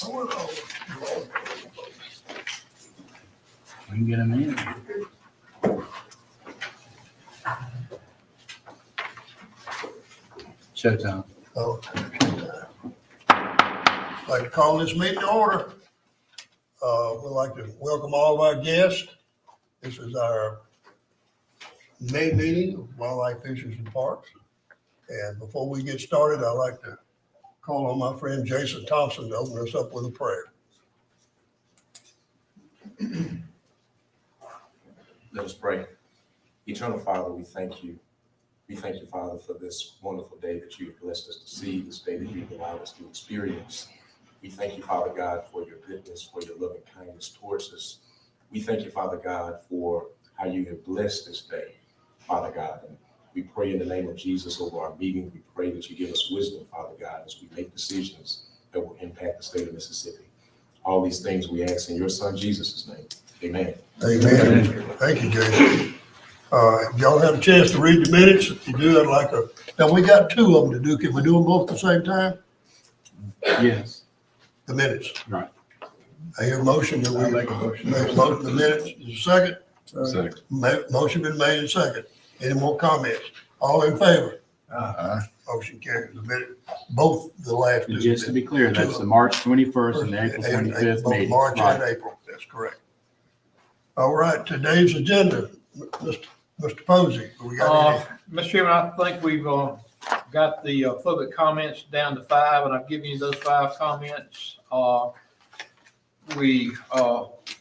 We can get them in. Showtime. Oh, I'd like to call this meeting to order. We'd like to welcome all of our guests. This is our May meeting of Wildlife Fisheries and Parks. And before we get started, I'd like to call on my friend Jason Thompson to open us up with a prayer. Let us pray. Eternal Father, we thank you. We thank you, Father, for this wonderful day that you have blessed us to see, this day that you've allowed us to experience. We thank you, Father God, for your goodness, for your loving kindness towards us. We thank you, Father God, for how you have blessed this day, Father God. And we pray in the name of Jesus over our meeting. We pray that you give us wisdom, Father God, as we make decisions that will impact the state of Mississippi. All these things we ask in your Son, Jesus' name. Amen. Amen. Thank you, Jason. Y'all have a chance to read the minutes. If you do, I'd like to, now we got two of them to do. Can we do them both at the same time? Yes. The minutes. Right. I hear a motion that we I'll make a motion. make a motion, the minutes. Is there a second? Second. Motion been made and second. Any more comments? All in favor? Aye. Motion carries. The minute, both the last two. And just to be clear, that's the March 21st and the April 25th Both meeting. March and Right. April, that's correct. All right, today's agenda, Mr. Posey, we got any? Mr. Chairman, I think we've got the public comments down to 5, and I've given you those 5 comments.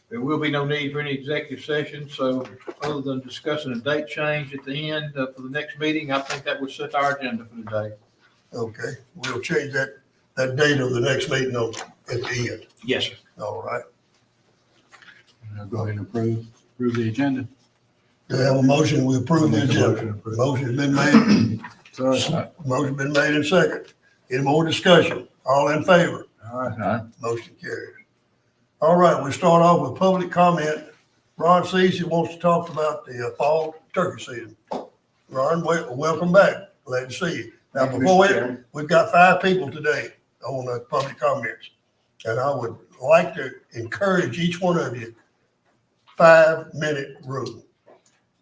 There will be no need for any executive session, so other than discussing a date change at the end for the next meeting, I think that would set our agenda for today. Okay, we'll change that date of the next meeting at the end. Yes, sir. All right. I'll go ahead and approve the agenda. Do we have a motion? We approve the Make a agenda. motion to approve. Motion's been made. Sorry. Motion been made and second. Any more discussion? All in favor? Aye. Motion carries. All right, we start off with public comment. Ron Ceasey wants to talk about the fall turkey season. Ron, welcome back. Glad to see you. Now, Thank you, before Mr. Chairman. we've got 5 people today on the public comments. And I would like to encourage each one of you, 5-minute rule.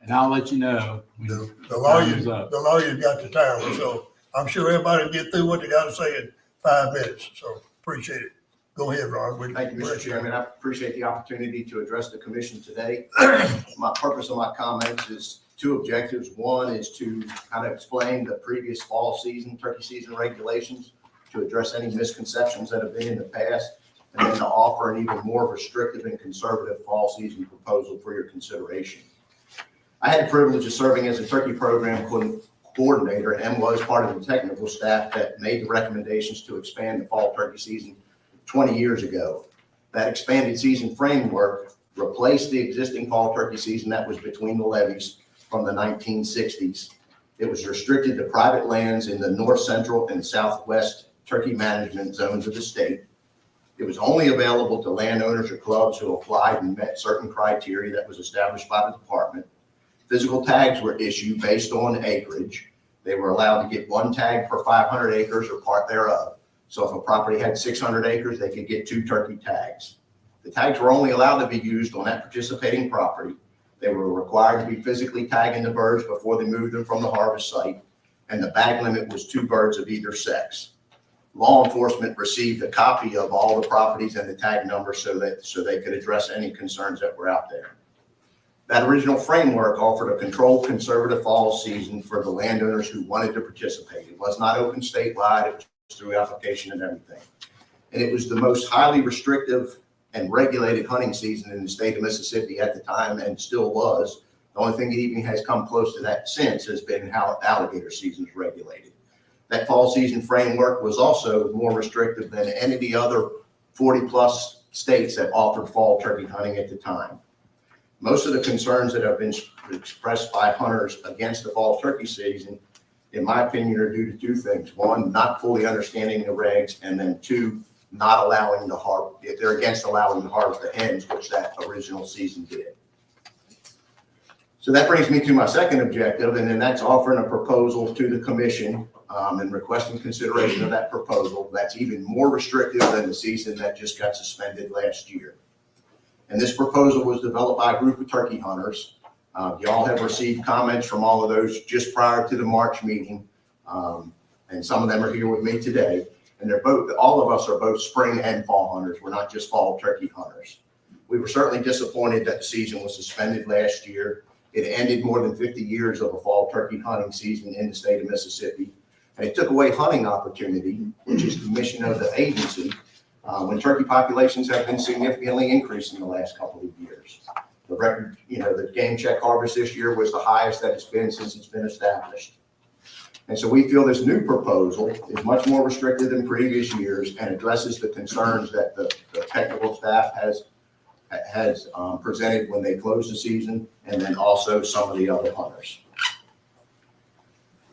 And I'll let you know when The time is up. lawyer's got the timer, so I'm sure everybody will get through what they gotta say in 5 minutes. So appreciate it. Go ahead, Ron. Thank you, Mr. Chairman. I appreciate the opportunity to address the commission today. My purpose of my comments is 2 objectives. One is to kind of explain the previous fall season, turkey season regulations, to address any misconceptions that have been in the past, and then to offer an even more restrictive and conservative fall season proposal for your consideration. I had the privilege of serving as a turkey program coordinator and was part of the technical staff that made the recommendations to expand the fall turkey season 20 years ago. That expanded season framework replaced the existing fall turkey season that was between the levees from the 1960s. It was restricted to private lands in the north central and southwest turkey management zones of the state. It was only available to landowners or clubs who applied and met certain criteria that was established by the department. Physical tags were issued based on acreage. They were allowed to get 1 tag per 500 acres or part thereof. So if a property had 600 acres, they could get 2 turkey tags. The tags were only allowed to be used on that participating property. They were required to be physically tagging the birds before they moved them from the harvest site, and the bag limit was 2 birds of either sex. Law enforcement received a copy of all the properties and the tag numbers so they could address any concerns that were out there. That original framework offered a controlled conservative fall season for the landowners who wanted to participate. It was not open statewide, it was through application and everything. And it was the most highly restrictive and regulated hunting season in the state of Mississippi at the time, and still was. The only thing that even has come close to that since has been how alligator season is regulated. That fall season framework was also more restrictive than any of the other 40+ states that offered fall turkey hunting at the time. Most of the concerns that have been expressed by hunters against the fall turkey season, in my opinion, are due to 2 things. 1, not fully understanding the regs, and then 2, not allowing the harvest. They're against allowing the harvest of hens, which that original season did. So that brings me to my second objective, and then that's offering a proposal to the commission and requesting consideration of that proposal that's even more restrictive than the season that just got suspended last year. And this proposal was developed by a group of turkey hunters. Y'all have received comments from all of those just prior to the March meeting. And some of them are here with me today. And all of us are both spring and fall hunters. We're not just fall turkey hunters. We were certainly disappointed that the season was suspended last year. It ended more than 50 years of a fall turkey hunting season in the state of Mississippi. And it took away hunting opportunity, which is the mission of the agency, when turkey populations have been significantly increased in the last couple of years. The record, the game check harvest this year was the highest that it's been since it's been established. And so we feel this new proposal is much more restrictive than previous years and addresses the concerns that the technical staff has presented when they closed the season, and then also some of the other hunters.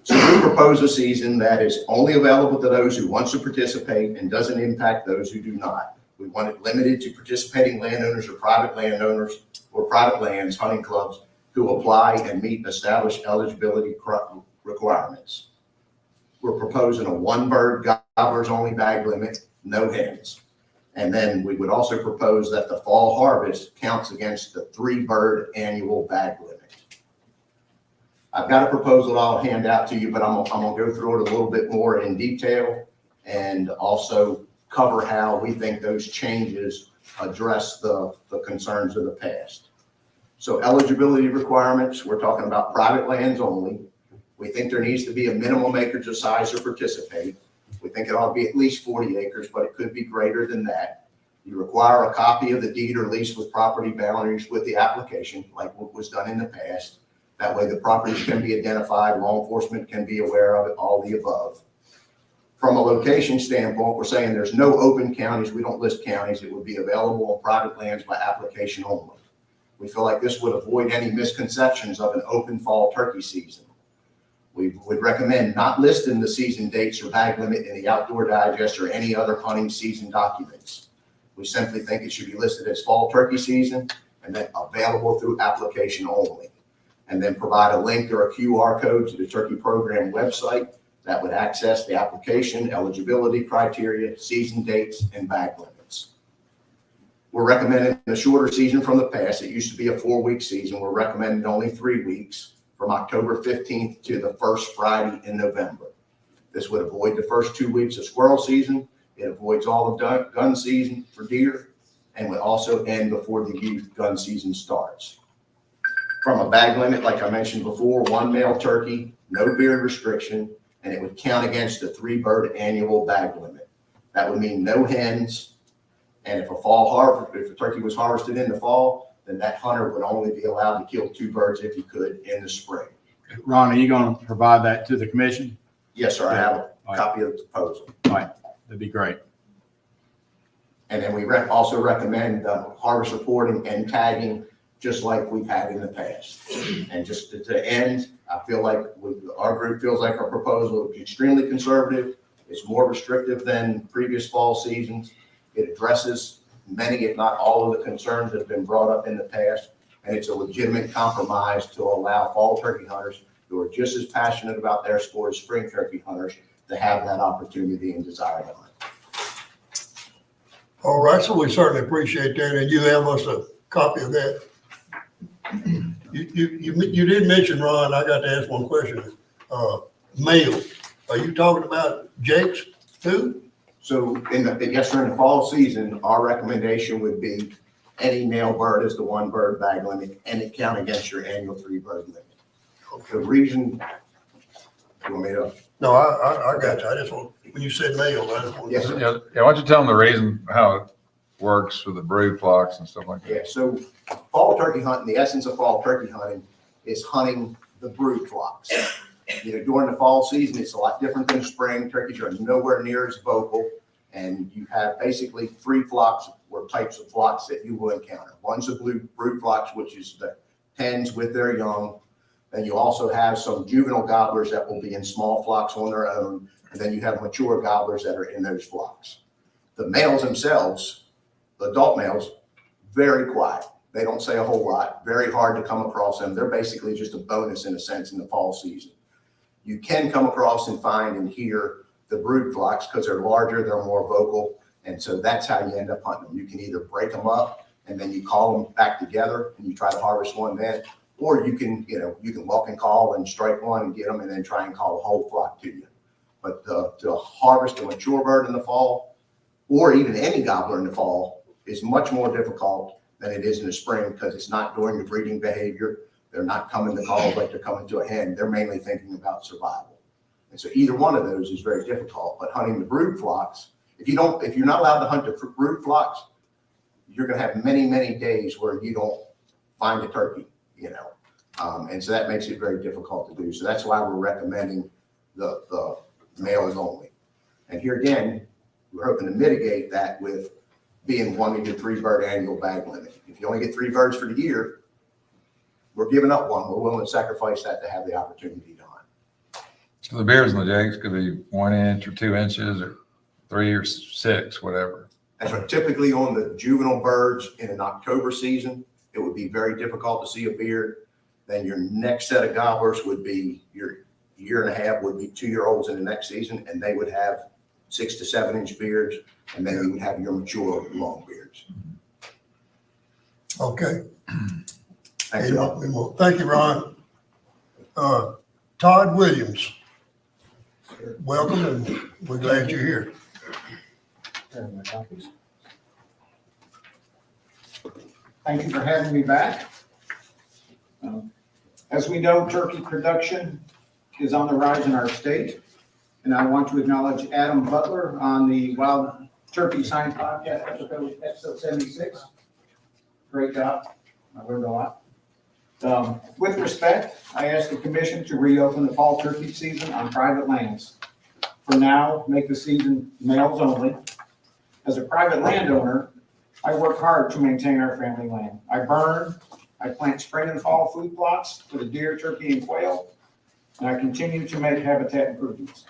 So we propose a season that is only available to those who want to participate and doesn't impact those who do not. We want it limited to participating landowners or private landowners or private lands, hunting clubs, who apply and meet established eligibility requirements. We're proposing a one bird gobblers only bag limit, no hens. And then we would also propose that the fall harvest counts against the 3 bird annual bag limit. I've got a proposal I'll hand out to you, but I'm gonna go through it a little bit more in detail and also cover how we think those changes address the concerns of the past. So eligibility requirements, we're talking about private lands only. We think there needs to be a minimum acreage of size to participate. We think it ought to be at least 40 acres, but it could be greater than that. You require a copy of the deed or lease with property boundaries with the application, like what was done in the past. That way the properties can be identified, law enforcement can be aware of it, all the above. From a location standpoint, we're saying there's no open counties. We don't list counties. It would be available on private lands by application only. We feel like this would avoid any misconceptions of an open fall turkey season. We would recommend not listing the season dates or bag limit in the Outdoor Digest or any other hunting season documents. We simply think it should be listed as fall turkey season and then available through application only. And then provide a link or a QR code to the turkey program website that would access the application, eligibility criteria, season dates, and bag limits. We're recommending a shorter season from the past. It used to be a 4-week season. We're recommending only 3 weeks, from October 15th to the first Friday in November. This would avoid the first 2 weeks of squirrel season. It avoids all of gun season for deer, and would also end before the youth gun season starts. From a bag limit, like I mentioned before, 1 male turkey, no beard restriction, and it would count against the 3 bird annual bag limit. That would mean no hens, and if a turkey was harvested in the fall, then that hunter would only be allowed to kill 2 birds if he could in the spring. Ron, are you going to provide that to the commission? Yes, sir, I have a copy of the proposal. All right, that'd be great. And then we also recommend harvest reporting and tagging, just like we've had in the past. And just to end, I feel like our group feels like our proposal is extremely conservative. It's more restrictive than previous fall seasons. It addresses many, if not all, of the concerns that have been brought up in the past. And it's a legitimate compromise to allow fall turkey hunters who are just as passionate about their sport as spring turkey hunters to have that opportunity and desire to hunt. All right, so we certainly appreciate that, and you have us a copy of that. You did mention, Ron, I got to ask one question. Male, are you talking about jakes too? So yes, sir, in the fall season, our recommendation would be any male bird is the 1 bird bag limit, and it count against your annual 3 bird limit. The reason, you want me to? No, I got you. I just want, when you said male, I just want. Yes, sir. Yeah, why don't you tell them the reason how it works with the brood flocks and stuff like that? Yeah, so fall turkey hunting, the essence of fall turkey hunting is hunting the brood flocks. During the fall season, it's a lot different than spring. Turkeys are nowhere near as vocal, and you have basically 3 flocks or types of flocks that you will encounter. One's the brood flocks, which is the hens with their young. Then you also have some juvenile gobblers that will be in small flocks on their own, and then you have mature gobblers that are in those flocks. The males themselves, the adult males, very quiet. They don't say a whole lot, very hard to come across them. They're basically just a bonus in a sense in the fall season. You can come across and find and hear the brood flocks because they're larger, they're more vocal. And so that's how you end up hunting them. You can either break them up and then you call them back together and you try to harvest one then, or you can walk and call and strike one and get them and then try and call a whole flock to you. But to harvest a mature bird in the fall, or even any gobbler in the fall, is much more difficult than it is in the spring because it's not during the breeding behavior. They're not coming to calls like they're coming to a hen. They're mainly thinking about survival. And so either one of those is very difficult. But hunting the brood flocks, if you're not allowed to hunt the brood flocks, you're going to have many, many days where you don't find a turkey, and so that makes it very difficult to do. So that's why we're recommending the males only. And here again, we're hoping to mitigate that with being 1 to 3 bird annual bag limit. If you only get 3 birds for the year, we're giving up one. We're willing to sacrifice that to have the opportunity to hunt. So the bears and the jakes could be 1 inch or 2 inches or 3 or 6, whatever. And so typically on the juvenile birds in an October season, it would be very difficult to see a beard. Then your next set of gobblers would be your 1.5 would be 2-year-olds in the next season, and they would have 6 to 7 inch beards, and then you would have your mature long beards. Okay. Thank you all. Thank you, Ron. Todd Williams, welcome, and we're glad you're here. Thank you for having me back. As we know, turkey production is on the rise in our state, and I want to acknowledge Adam Butler on the Wild Turkey Science Podcast, episode 76. Great job. I learned a lot. With respect, I ask the commission to reopen the fall turkey season on private lands. For now, make the season males only. As a private landowner, I work hard to maintain our family land. I burn, I plant spring and fall food plots for the deer, turkey, and quail, and I continue to make habitat improvements.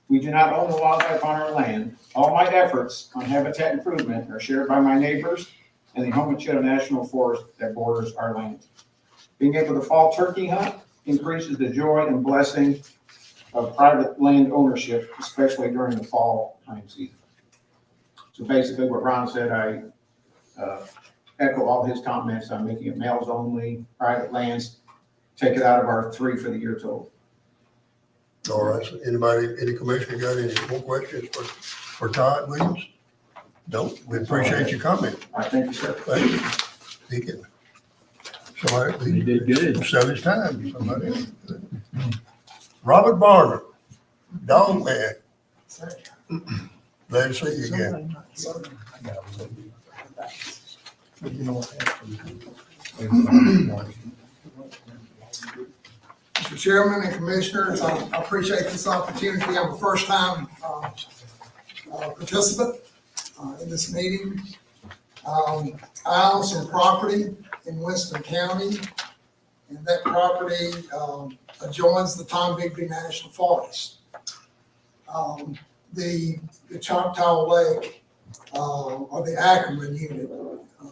We do not own the wildlife on our land. All my efforts on habitat improvement are shared by my neighbors and the Homochitto National Forest that borders our land. Being able to fall turkey hunt increases the joy and blessing of private land ownership, especially during the fall hunting season. So basically what Ron said, I echo all his comments on making it males only, private lands, take it out of our 3 for the year total. All right, so any commissioner got any more questions for Todd Williams? No, we appreciate your comment. All right, thank you, sir. Thank you. He can. Somebody, he did good. Sell his time, somebody else. Robert Barner, Dog Man. Glad to see you again. Mr. Chairman and Commissioners, I appreciate this opportunity. I'm a first-time participant in this meeting. I own some property in Winston County, and that property adjoins the Tom Bigby National Forest. The Choctaw Lake, or the Ackerman unit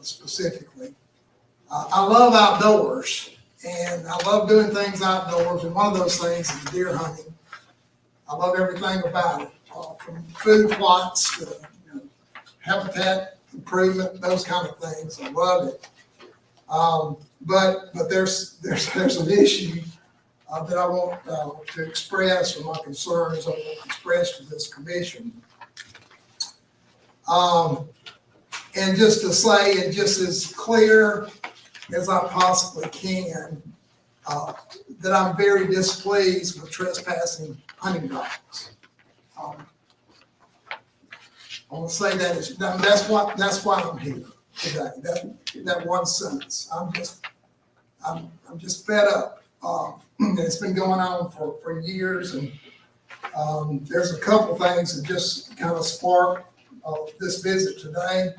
specifically. I love outdoors, and I love doing things outdoors, and one of those things is deer hunting. I love everything about it, from food plots to habitat improvement, those kind of things. I love it. But there's an issue that I want to express, or my concerns I want to express to this commission. And just to say it just as clear as I possibly can, that I'm very displeased with trespassing hunting dogs. I want to say that's why I'm here today. That one sentence. I'm just fed up. It's been going on for years, and there's a couple things that just kind of sparked this visit today.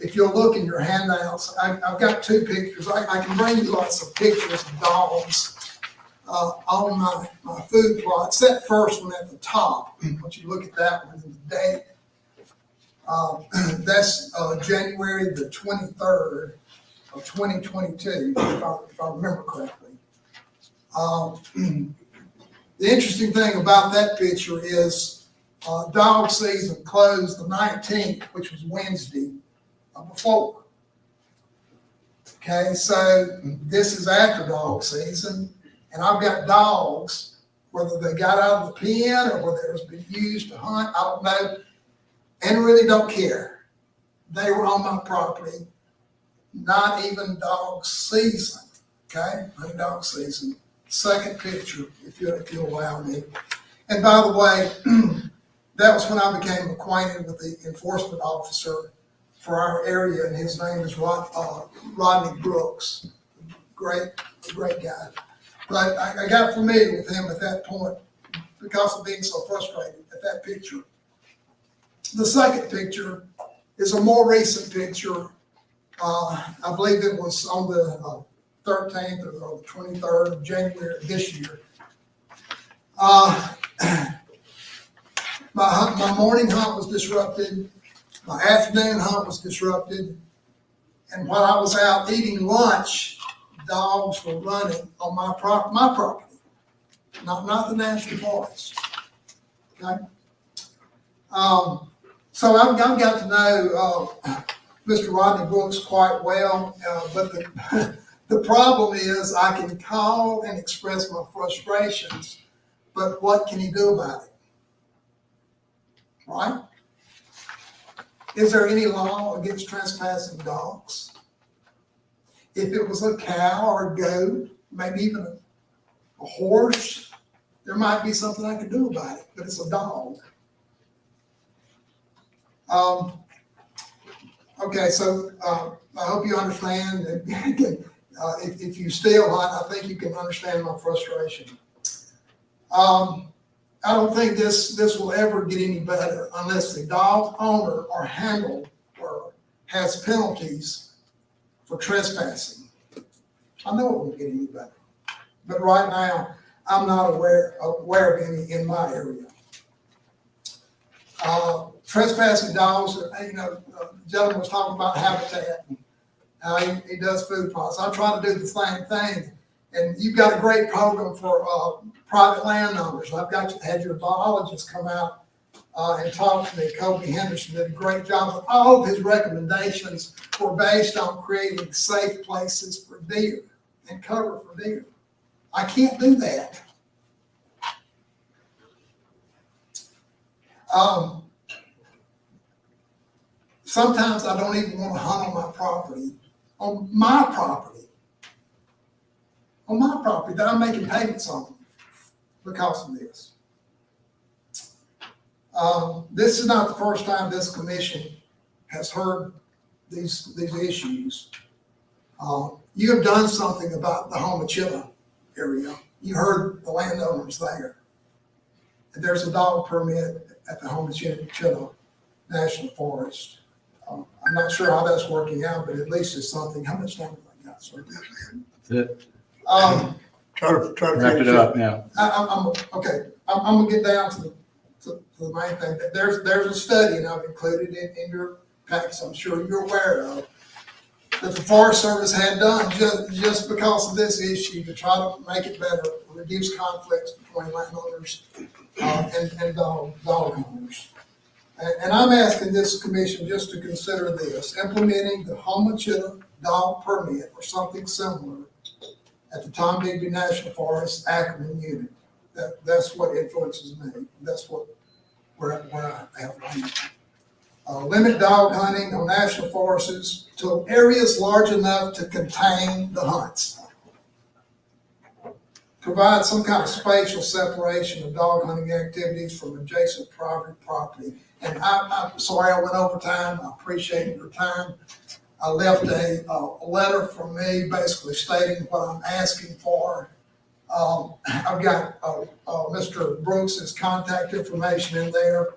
If you'll look in your handouts, I've got 2 pictures. I can bring you lots of pictures of dogs on my food plots. That first one at the top, once you look at that one in the date, that's January the 23rd. of 2022, if I remember correctly. The interesting thing about that picture is dog season closed the 19th, which was Wednesday before. Okay, so this is after dog season, and I've got dogs, whether they got out of the pen or whether it's been used to hunt, I don't know, and really don't care. They were on my property, not even dog season, okay, not dog season. Second picture, if you'll allow me. And by the way, that was when I became acquainted with the enforcement officer for our area, and his name is Rodney Brooks. Great guy. But I got familiar with him at that point because of being so frustrated at that picture. The second picture is a more recent picture. I believe it was on the 13th or the 23rd of January this year. My morning hunt was disrupted. My afternoon hunt was disrupted. And while I was out eating lunch, dogs were running on my property, not the national forest. Okay. So I've got to know Mr. Rodney Brooks quite well, but the problem is I can call and express my frustrations, but what can he do about it? Right? Is there any law against trespassing dogs? If it was a cow or a goat, maybe even a horse, there might be something I could do about it, but it's a dog. Okay, so I hope you understand. If you still hunt, I think you can understand my frustration. I don't think this will ever get any better unless the dog owner or handler has penalties for trespassing. I know it won't get any better, but right now I'm not aware of any in my area. Trespassing dogs, the gentleman was talking about habitat and how he does food plots. I try to do the same thing, and you've got a great program for private landowners. I've had your biologist come out and talk to me. Kobe Henderson did a great job. But all of his recommendations were based on creating safe places for deer and cover for deer. I can't do that. Sometimes I don't even want to hunt on my property, that I'm making payments on because of this. This is not the first time this commission has heard these issues. You have done something about the Homachilla area. You heard the landowners there. And there's a dog permit at the Homachilla National Forest. I'm not sure how that's working out, but at least it's something. How much time have I got, sir? That's it. Try to Wrap finish it up. up now. I'm gonna get down to the main thing. There's a study, and I've included it in your package. I'm sure you're aware of that the Forest Service had done just because of this issue to try to make it better, reduce conflicts between landowners and dog owners. And I'm asking this commission just to consider this: implementing the Homachilla dog permit or something similar at the Tom Bigby National Forest Ackerman unit. That's what influences me. That's where I have right. Limit dog hunting on national forests to areas large enough to contain the hunts. Provide some kind of spatial separation of dog hunting activities from adjacent private property. And I'm sorry I went over time. I appreciate your time. I left a letter from me basically stating what I'm asking for. I've got Mr. Brooks's contact information in there.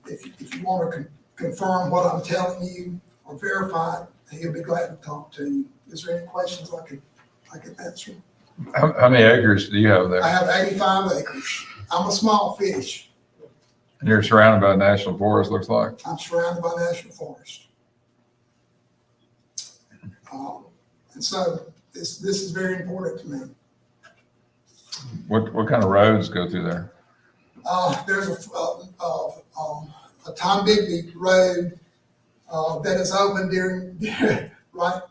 If you want to confirm what I'm telling you or verify it, he'll be glad to talk to you. Is there any questions I could answer? How many acres do you have there? I have 85 acres. I'm a small fish. And you're surrounded by national forest, looks like? I'm surrounded by national forest. And so this is very important to me. What kind of roads go through there? There's a Tom Bigby road that is open during, right,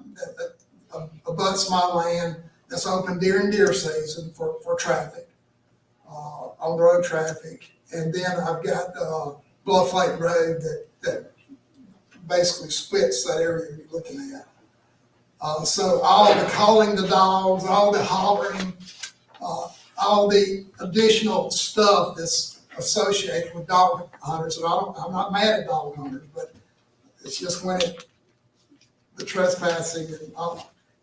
above Small Land, that's open during deer season for traffic, on road traffic. And then I've got Bluff Lake Road that basically splits that area you're looking at. So all the calling the dogs, all the hollering, all the additional stuff that's associated with dog hunters, and I'm not mad at dog hunters, but it's just when the trespassing and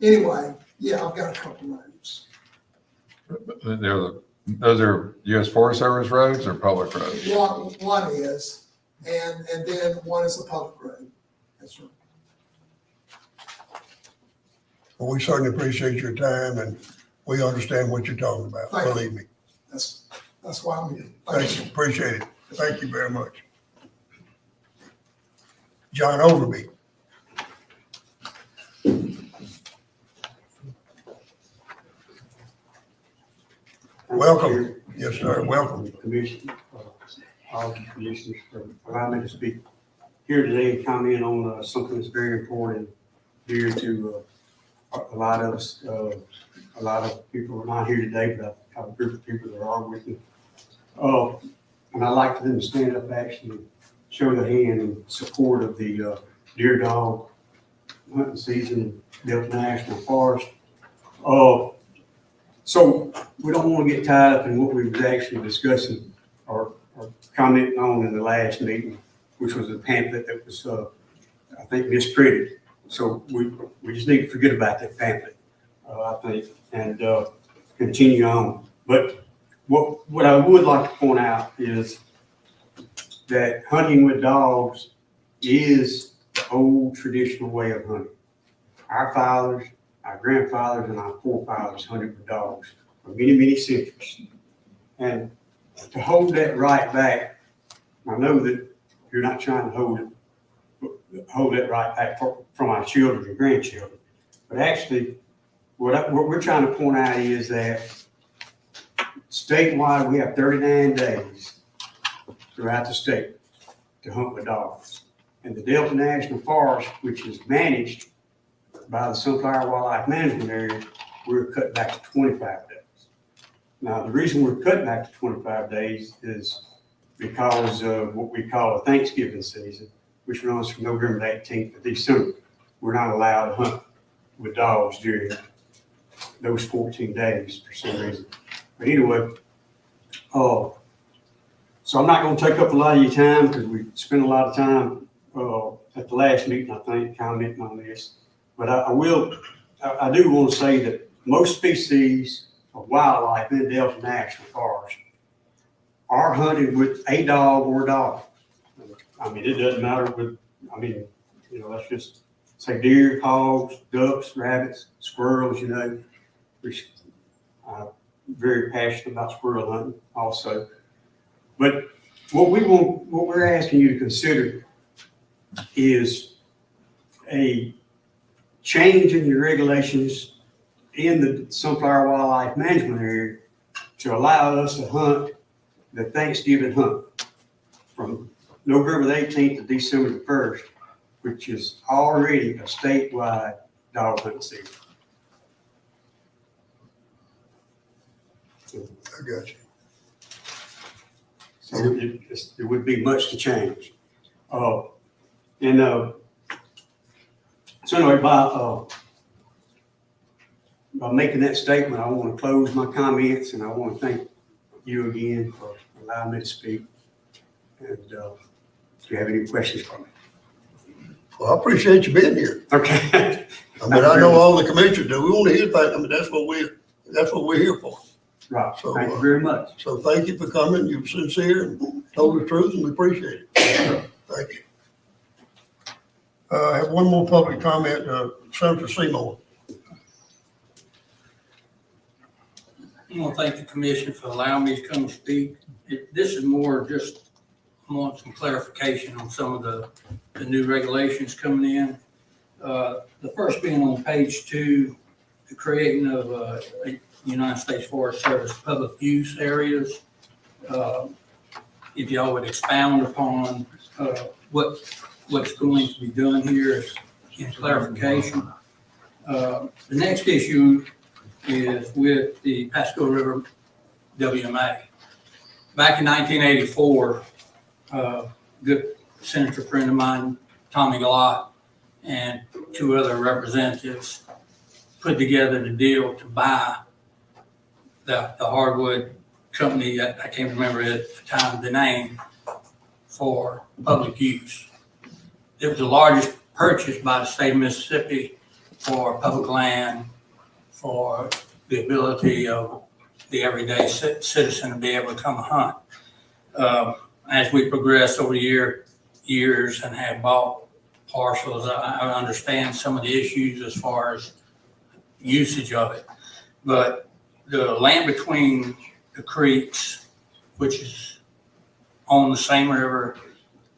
anyway, yeah, I've got a couple roads. Those are U.S. Forest Service roads or public roads? One is, and then one is a public road. That's right. Well, we certainly appreciate your time and we understand what you're talking about, Thank you. believe me. That's why I'm here. Thank you, appreciate it. Thank you very much. John Overby. Welcome. Yes, sir, welcome. Commission, all the commissioners for allowing me to speak here today and comment on something that's very important dear to a lot of us. A lot of people are not here today, but I have a group of people that are with me. And I'd like for them to stand up actually and show their hand in support of the deer dog hunting season in Delta National Forest. So we don't want to get tied up in what we was actually discussing or commenting on in the last meeting, which was a pamphlet that was, I think, misprinted. So we just need to forget about that pamphlet, I think, and continue on. But what I would like to point out is that hunting with dogs is the old traditional way of hunting. Our fathers, our grandfathers, and our forefathers hunted with dogs for many, many centuries. And to hold that right back, I know that you're not trying to hold that right back from our children and grandchildren. But actually, what we're trying to point out is that statewide, we have 39 days throughout the state to hunt with dogs. And the Delta National Forest, which is managed by the Sunflower Wildlife Management Area, we're cut back to 25 days. Now, the reason we're cut back to 25 days is because of what we call a Thanksgiving season, which runs from November 18th to December. We're not allowed to hunt with dogs during those 14 days for some reason. But anyway, so I'm not going to take up a lot of your time because we spent a lot of time at the last meeting, I think, commenting on this. But I do want to say that most species of wildlife in Delta National Forest are hunted with a dog or dogs. I mean, it doesn't matter let's just say deer, hogs, ducks, rabbits, squirrels, which I'm very passionate about squirrel hunting also. But what we're asking you to consider is a change in your regulations in the Sunflower Wildlife Management Area to allow us to hunt the Thanksgiving hunt from November the 18th to December the 1st, which is already a statewide dog hunting season. I got you. So it would be much to change. So anyway, by making that statement, I want to close my comments and I want to thank you again for allowing me to speak. And do you have any questions for me? Well, I appreciate you being here. Okay. I mean, I know all the commissioners do. We want to hear that. I mean, that's what we're here for. Right. So, Thank you very much. So thank you for coming. You were sincere and told the truth, and we appreciate it. Thank you. I have one more public comment, Senator Seymour. I want to thank the commission for allowing me to come speak. This is more just, I want some clarification on some of the new regulations coming in. The first being on page 2, the creating of a United States Forest Service public use areas. If y'all would expound upon what's going to be done here in clarification. The next issue is with the Pasco River WMA. Back in 1984, good senator friend of mine, Tommy Galot, and 2 other representatives put together the deal to buy the hardwood company, I can't remember at the time the name, for public use. It was the largest purchase by the state of Mississippi for public land, for the ability of the everyday citizen to be able to come hunt. As we progressed over the years and have bought parcels, I understand some of the issues as far as usage of it. But the land between the creeks, which is on the same river,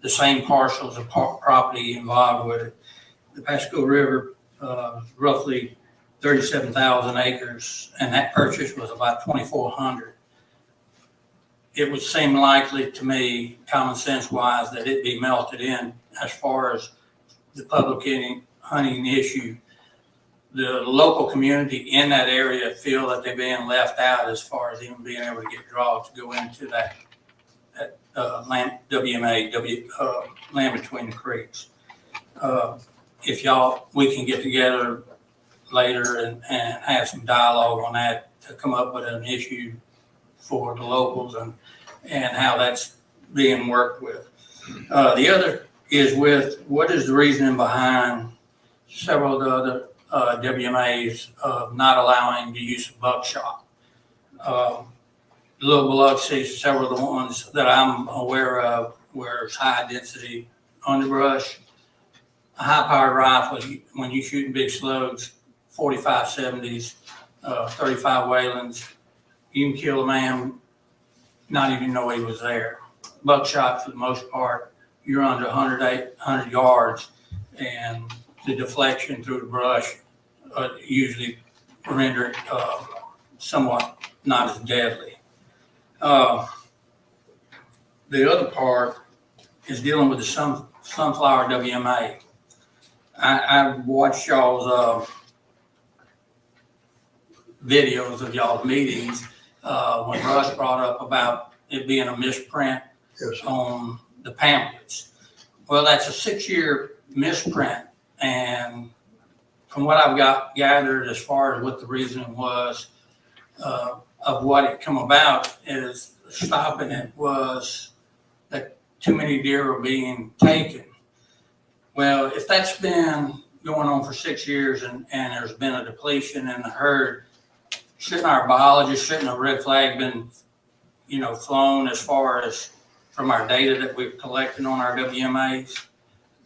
the same parcels of property involved with it. The Pasco River, roughly 37,000 acres, and that purchase was about 2,400. It would seem likely to me, common sense wise, that it be melted in as far as the public hunting issue. The local community in that area feel that they're being left out as far as even being able to get draws to go into that land, WMA, land between the creeks. If we can get together later and have some dialogue on that to come up with an issue for the locals and how that's being worked with. The other is with what is the reasoning behind several of the other WMAs of not allowing the use of buckshot. Little Biloxi, several of the ones that I'm aware of where it's high density underbrush. A high powered rifle, when you're shooting big slugs, 45 70s, 35 Waylands, you can kill a man, not even know he was there. Buckshot, for the most part, you're under 100 yards, and the deflection through the brush usually render it somewhat not as deadly. The other part is dealing with the sunflower WMA. I watched y'all's videos of y'all's meetings when Russ brought up about it being a misprint on the pamphlets. Well, that's a 6-year misprint, and from what I've gathered as far as what the reasoning was of what it come about is stopping it was that too many deer were being taken. Well, if that's been going on for 6 years and there's been a depletion in the herd, shouldn't our biologists, shouldn't a red flag been, flown as far as from our data that we've collected on our WMAs?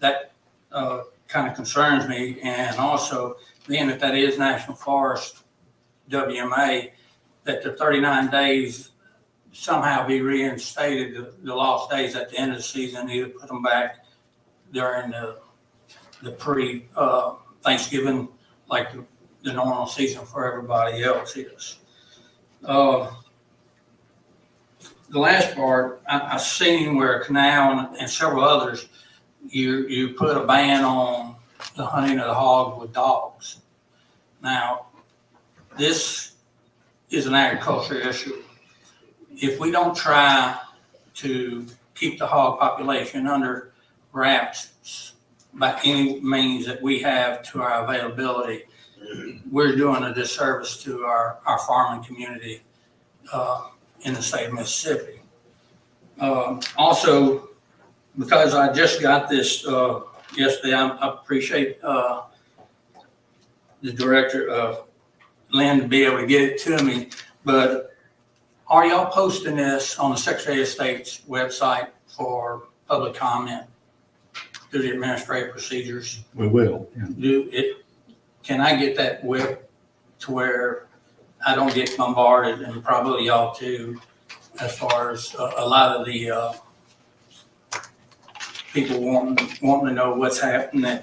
That kind of concerns me. And also, being that is National Forest WMA, that the 39 days somehow be reinstated, the lost days at the end of the season, either put them back during the pre-Thanksgiving, like the normal season for everybody else is. The last part, I've seen where Canal and several others, you put a ban on the hunting of the hog with dogs. Now, this is an agriculture issue. If we don't try to keep the hog population under wraps by any means that we have to our availability, we're doing a disservice to our farming community in the state of Mississippi. Also, because I just got this yesterday, I appreciate the director, Lynn, to be able to get it to me, but are y'all posting this on the Secretary of State's website for public comment through the administrative procedures? We will. Can I get that whip to where I don't get bombarded, and probably y'all too, as far as a lot of the people wanting to know what's happening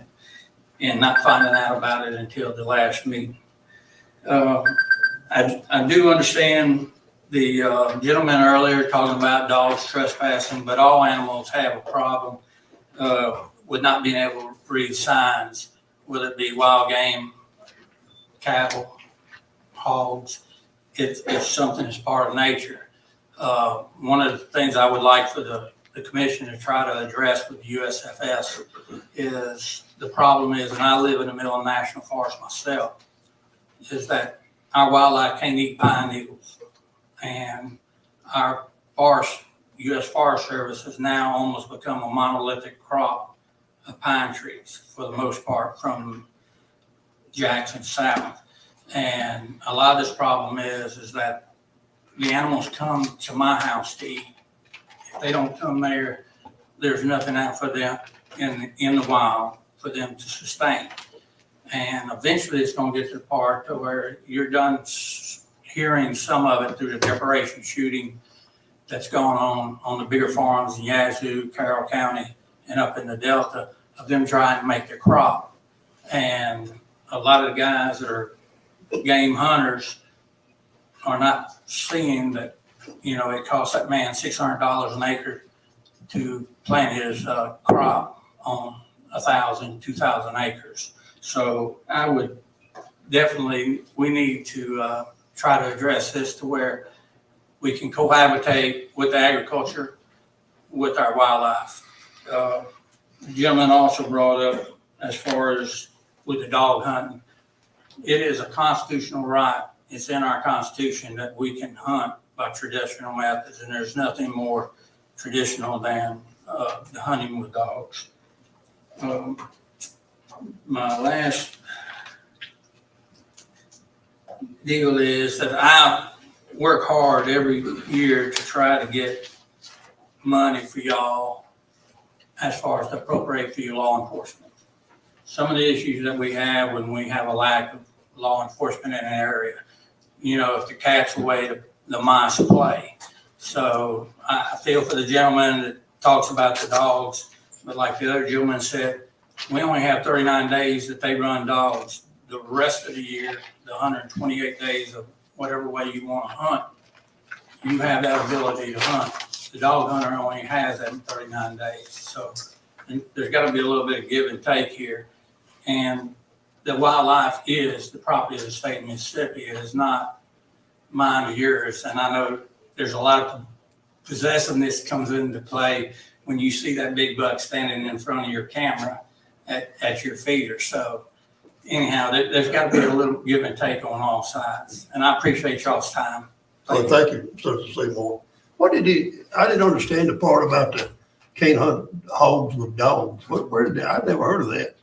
and not finding out about it until the last meeting. I do understand the gentleman earlier talking about dogs trespassing, but all animals have a problem with not being able to read signs, whether it be wild game, cattle, hogs. It's something that's part of nature. One of the things I would like for the commission to try to address with the USFS is the problem is, and I live in the middle of national forest myself, is that our wildlife can't eat pine needles. And our forest, U.S. Forest Service has now almost become a monolithic crop of pine trees for the most part from Jackson south. And a lot of this problem is that the animals come to my house to eat. If they don't come there, there's nothing out for them in the wild for them to sustain. And eventually it's going to get to the part to where you're done hearing some of it through the decoration shooting that's going on the bigger farms in Yazoo, Carroll County, and up in the Delta of them trying to make their crop. And a lot of the guys that are game hunters are not seeing that, you know, it costs that man $600 an acre to plant his crop on 1,000, 2,000 acres. So I would definitely, we need to try to address this to where we can cohabitate with agriculture, with our wildlife. The gentleman also brought up as far as with the dog hunting, it is a constitutional right. It's in our Constitution that we can hunt by traditional methods, and there's nothing more traditional than the hunting with dogs. My last deal is that I work hard every year to try to get money for y'all as far as to appropriate for your law enforcement. Some of the issues that we have when we have a lack of law enforcement in an area, you know, if the cat's away, the mice play. So I feel for the gentleman that talks about the dogs, but like the other gentleman said, we only have 39 days that they run dogs. The rest of the year, the 128 days of whatever way you want to hunt, you have that ability to hunt. The dog hunter only has that in 39 days. So there's got to be a little bit of give and take here. And the wildlife is the property of the state of Mississippi. It is not mine or yours. And I know there's a lot of possessiveness comes into play when you see that big buck standing in front of your camera at your feeder. So anyhow, there's got to be a little give and take on all sides. And I appreciate y'all's time. Oh, thank you, Mr. Seymour. I didn't understand the part about the can't hunt hogs with dogs. Where did that? I've never heard of that.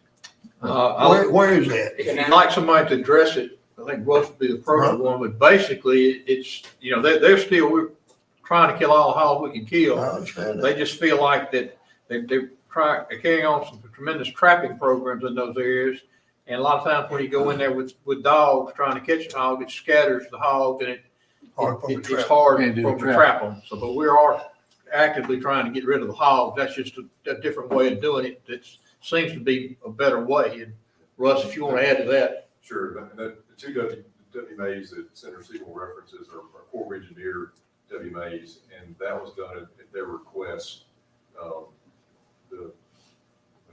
Where is that? If you'd like somebody to address it, I think Russ would be the appropriate one, but basically it's, you know, we're trying to kill all the hogs we can kill. I understand that. They just feel like that they're carrying on some tremendous trapping programs in those areas. And a lot of times when you go in there with dogs trying to catch a hog, it scatters the hog and it's hard for them to trap them. So, but we are actively trying to get rid of the hogs. That's just a different way of doing it. That seems to be a better way. And Russ, if you want to add to that. Sure. The two WMAs that Senator Siegel references are Corps of Engineer WMAs, and that was done at their request. The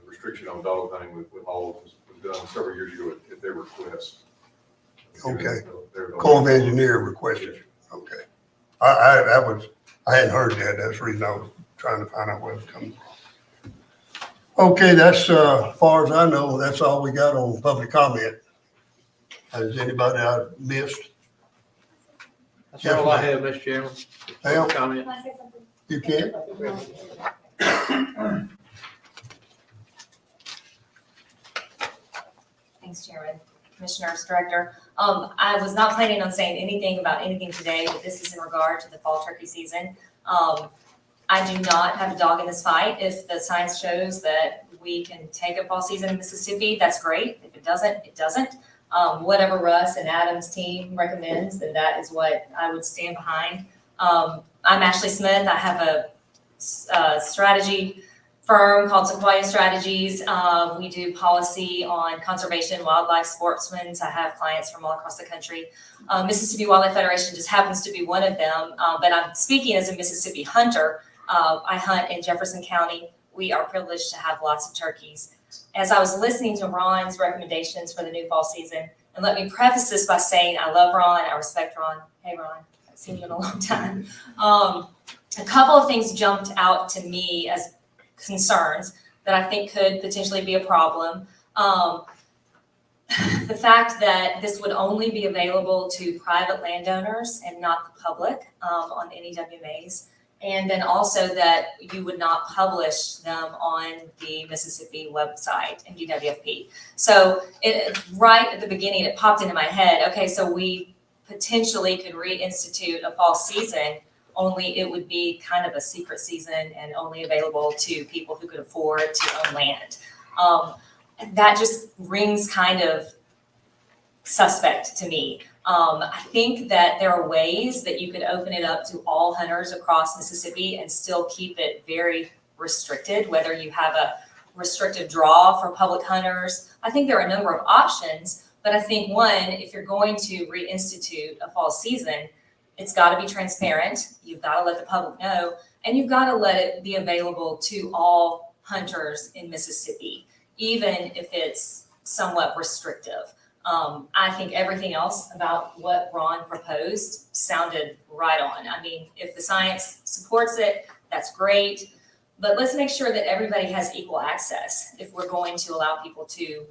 restriction on dog hunting with hogs was done several years ago at their request. Okay. Corps of Engineer requested. Okay. I hadn't heard that. That's the reason I was trying to find out where it's coming from. Okay, that's, as far as I know, that's all we got on public comment. Has anybody I missed? That's all I have, Mr. Chairman. Pam? Comment. Can I say something? You can? Thanks, Chairman, Commissioners, Director. I was not planning on saying anything about anything today, but this is in regard to the fall turkey season. I do not have a dog in this fight. If the science shows that we can take a fall season in Mississippi, that's great. If it doesn't, it doesn't. Whatever Russ and Adam's team recommends, then that is what I would stand behind. I'm Ashley Smith. I have a strategy firm called Sequoia Strategies. We do policy on conservation, wildlife, sportsmen. I have clients from all across the country. Mississippi Wildlife Federation just happens to be one of them, but I'm speaking as a Mississippi hunter. I hunt in Jefferson County. We are privileged to have lots of turkeys. As I was listening to Ron's recommendations for the new fall season, and let me preface this by saying I love Ron, I respect Ron. Hey Ron, I've seen you in a long time. A couple of things jumped out to me as concerns that I think could potentially be a problem. The fact that this would only be available to private landowners and not the public on any WMAs. And then also that you would not publish them on the Mississippi website, MDWFP. So right at the beginning, it popped into my head, okay, so we potentially could reinstitute a fall season, only it would be kind of a secret season and only available to people who could afford to own land. That just rings kind of suspect to me. I think that there are ways that you could open it up to all hunters across Mississippi and still keep it very restricted, whether you have a restricted draw for public hunters. I think there are a number of options, but I think one, if you're going to reinstitute a fall season, it's got to be transparent. You've got to let the public know, and you've got to let it be available to all hunters in Mississippi, even if it's somewhat restrictive. I think everything else about what Ron proposed sounded right on. I mean, if the science supports it, that's great. But let's make sure that everybody has equal access if we're going to allow people to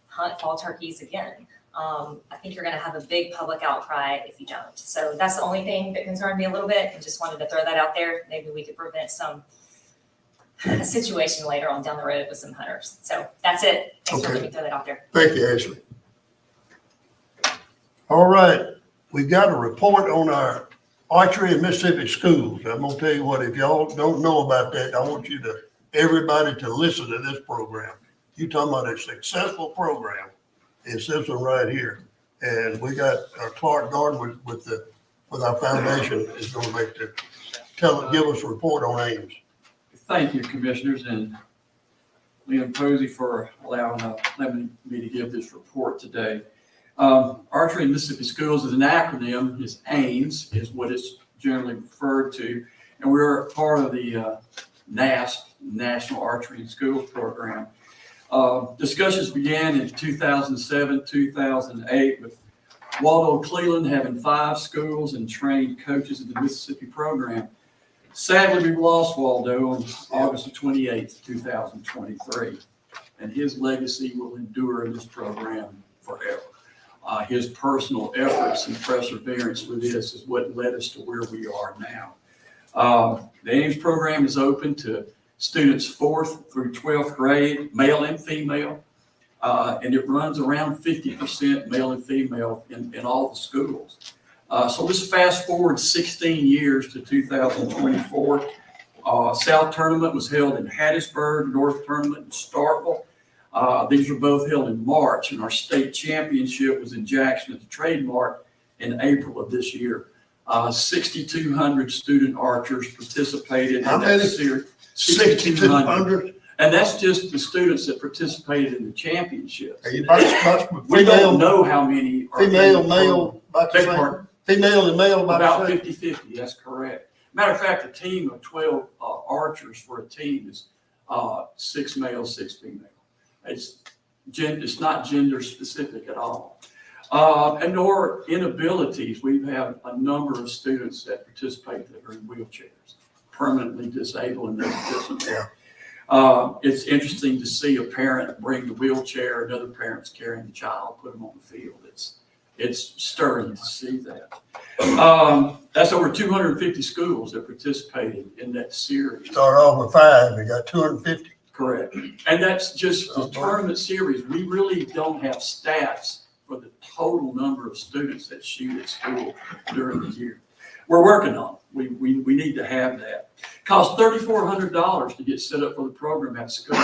hunt fall turkeys again. I think you're going to have a big public outcry if you don't. So that's the only thing that concerned me a little bit, and just wanted to throw that out there. Maybe we could prevent a situation later on down the road with some hunters. So that's it. Thanks for letting me throw that out there. Thank you, Ashley. All right, we got a report on our archery in Mississippi schools. I'm gonna tell you what, if y'all don't know about that, I want everybody to listen to this program. You talking about a successful program. It's this one right here. And we got Clark Gordon with our foundation is gonna give us a report on Ames. Thank you, commissioners, and Liam Posey for allowing me to give this report today. Archery in Mississippi Schools is an acronym. Is AIMS is what it's generally referred to, and we're part of the NASP, National Archery in Schools program. Discussions began in 2007, 2008 with Waldo Cleveland having 5 schools and trained coaches in the Mississippi program. Sadly, we lost Waldo on August the 28th, 2023, and his legacy will endure in this program forever. His personal efforts and perseverance with this is what led us to where we are now. The AIMS program is open to students 4th through 12th grade, male and female, and it runs around 50% male and female in all the schools. So let's fast forward 16 years to 2024. South tournament was held in Hattiesburg, North tournament in Starkville. These were both held in March, and our state championship was in Jackson at the Trademark in April of this year. 6,200 student archers participated in that series. 6,200? And that's just the students that participated in the championship. We Female, don't know how many are female, male, female and male, about 50-50, that's correct. Matter of fact, a team of 12 archers for a team is 6 males, 6 female. It's not gender specific at all. And nor inabilities. We have a number of students that participate that are in wheelchairs, permanently disabled, and they're it's interesting to see a parent bring the wheelchair, another parent's carrying the child, put them on the field. It's stirring to see that. That's over 250 schools that participated in that series. Start off with 5, we got 250. Correct. And that's just the tournament series. We really don't have stats for the total number of students that shoot at school during the year. We're working on it. We need to have that. Costs $3,400 to get set up for the program at school.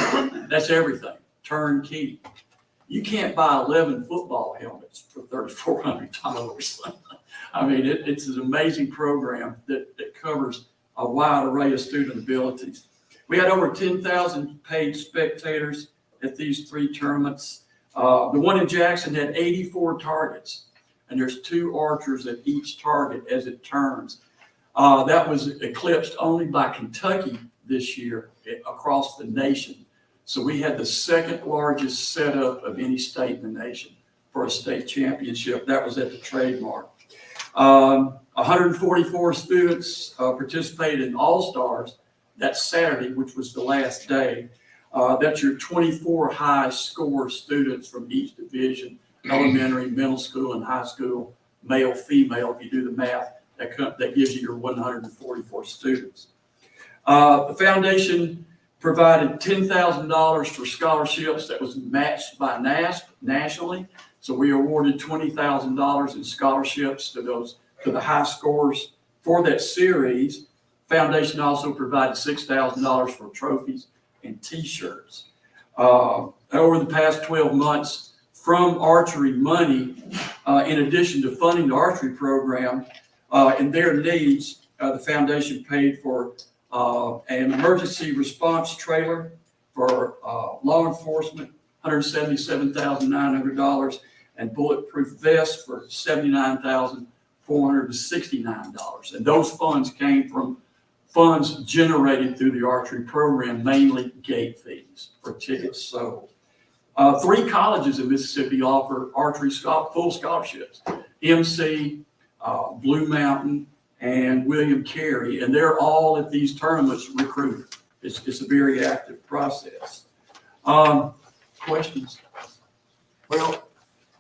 That's everything. Turnkey. You can't buy 11 football helmets for $3,400. I mean, it's an amazing program that covers a wide array of student abilities. We had over 10,000 paid spectators at these 3 tournaments. The one in Jackson had 84 targets, and there's 2 archers at each target as it turns. That was eclipsed only by Kentucky this year across the nation. So we had the 2nd largest setup of any state in the nation for a state championship. That was at the Trademark. 144 students participated in All-Stars that Saturday, which was the last day. That's your 24 high score students from each division, elementary, middle school, and high school, male, female. If you do the math, that gives you your 144 students. The foundation provided $10,000 for scholarships that was matched by NASP nationally. So we awarded $20,000 in scholarships to the high scores for that series. Foundation also provided $6,000 for trophies and T-shirts. Over the past 12 months, from archery money, in addition to funding the archery program and their needs, the foundation paid for an emergency response trailer for law enforcement, $177,900, and bulletproof vests for $79,469. And those funds came from funds generated through the archery program, mainly gate fees for tickets sold. 3 colleges in Mississippi offer archery full scholarships: MC, Blue Mountain, and William Carey, and they're all at these tournaments recruited. It's a very active process. Questions? Well,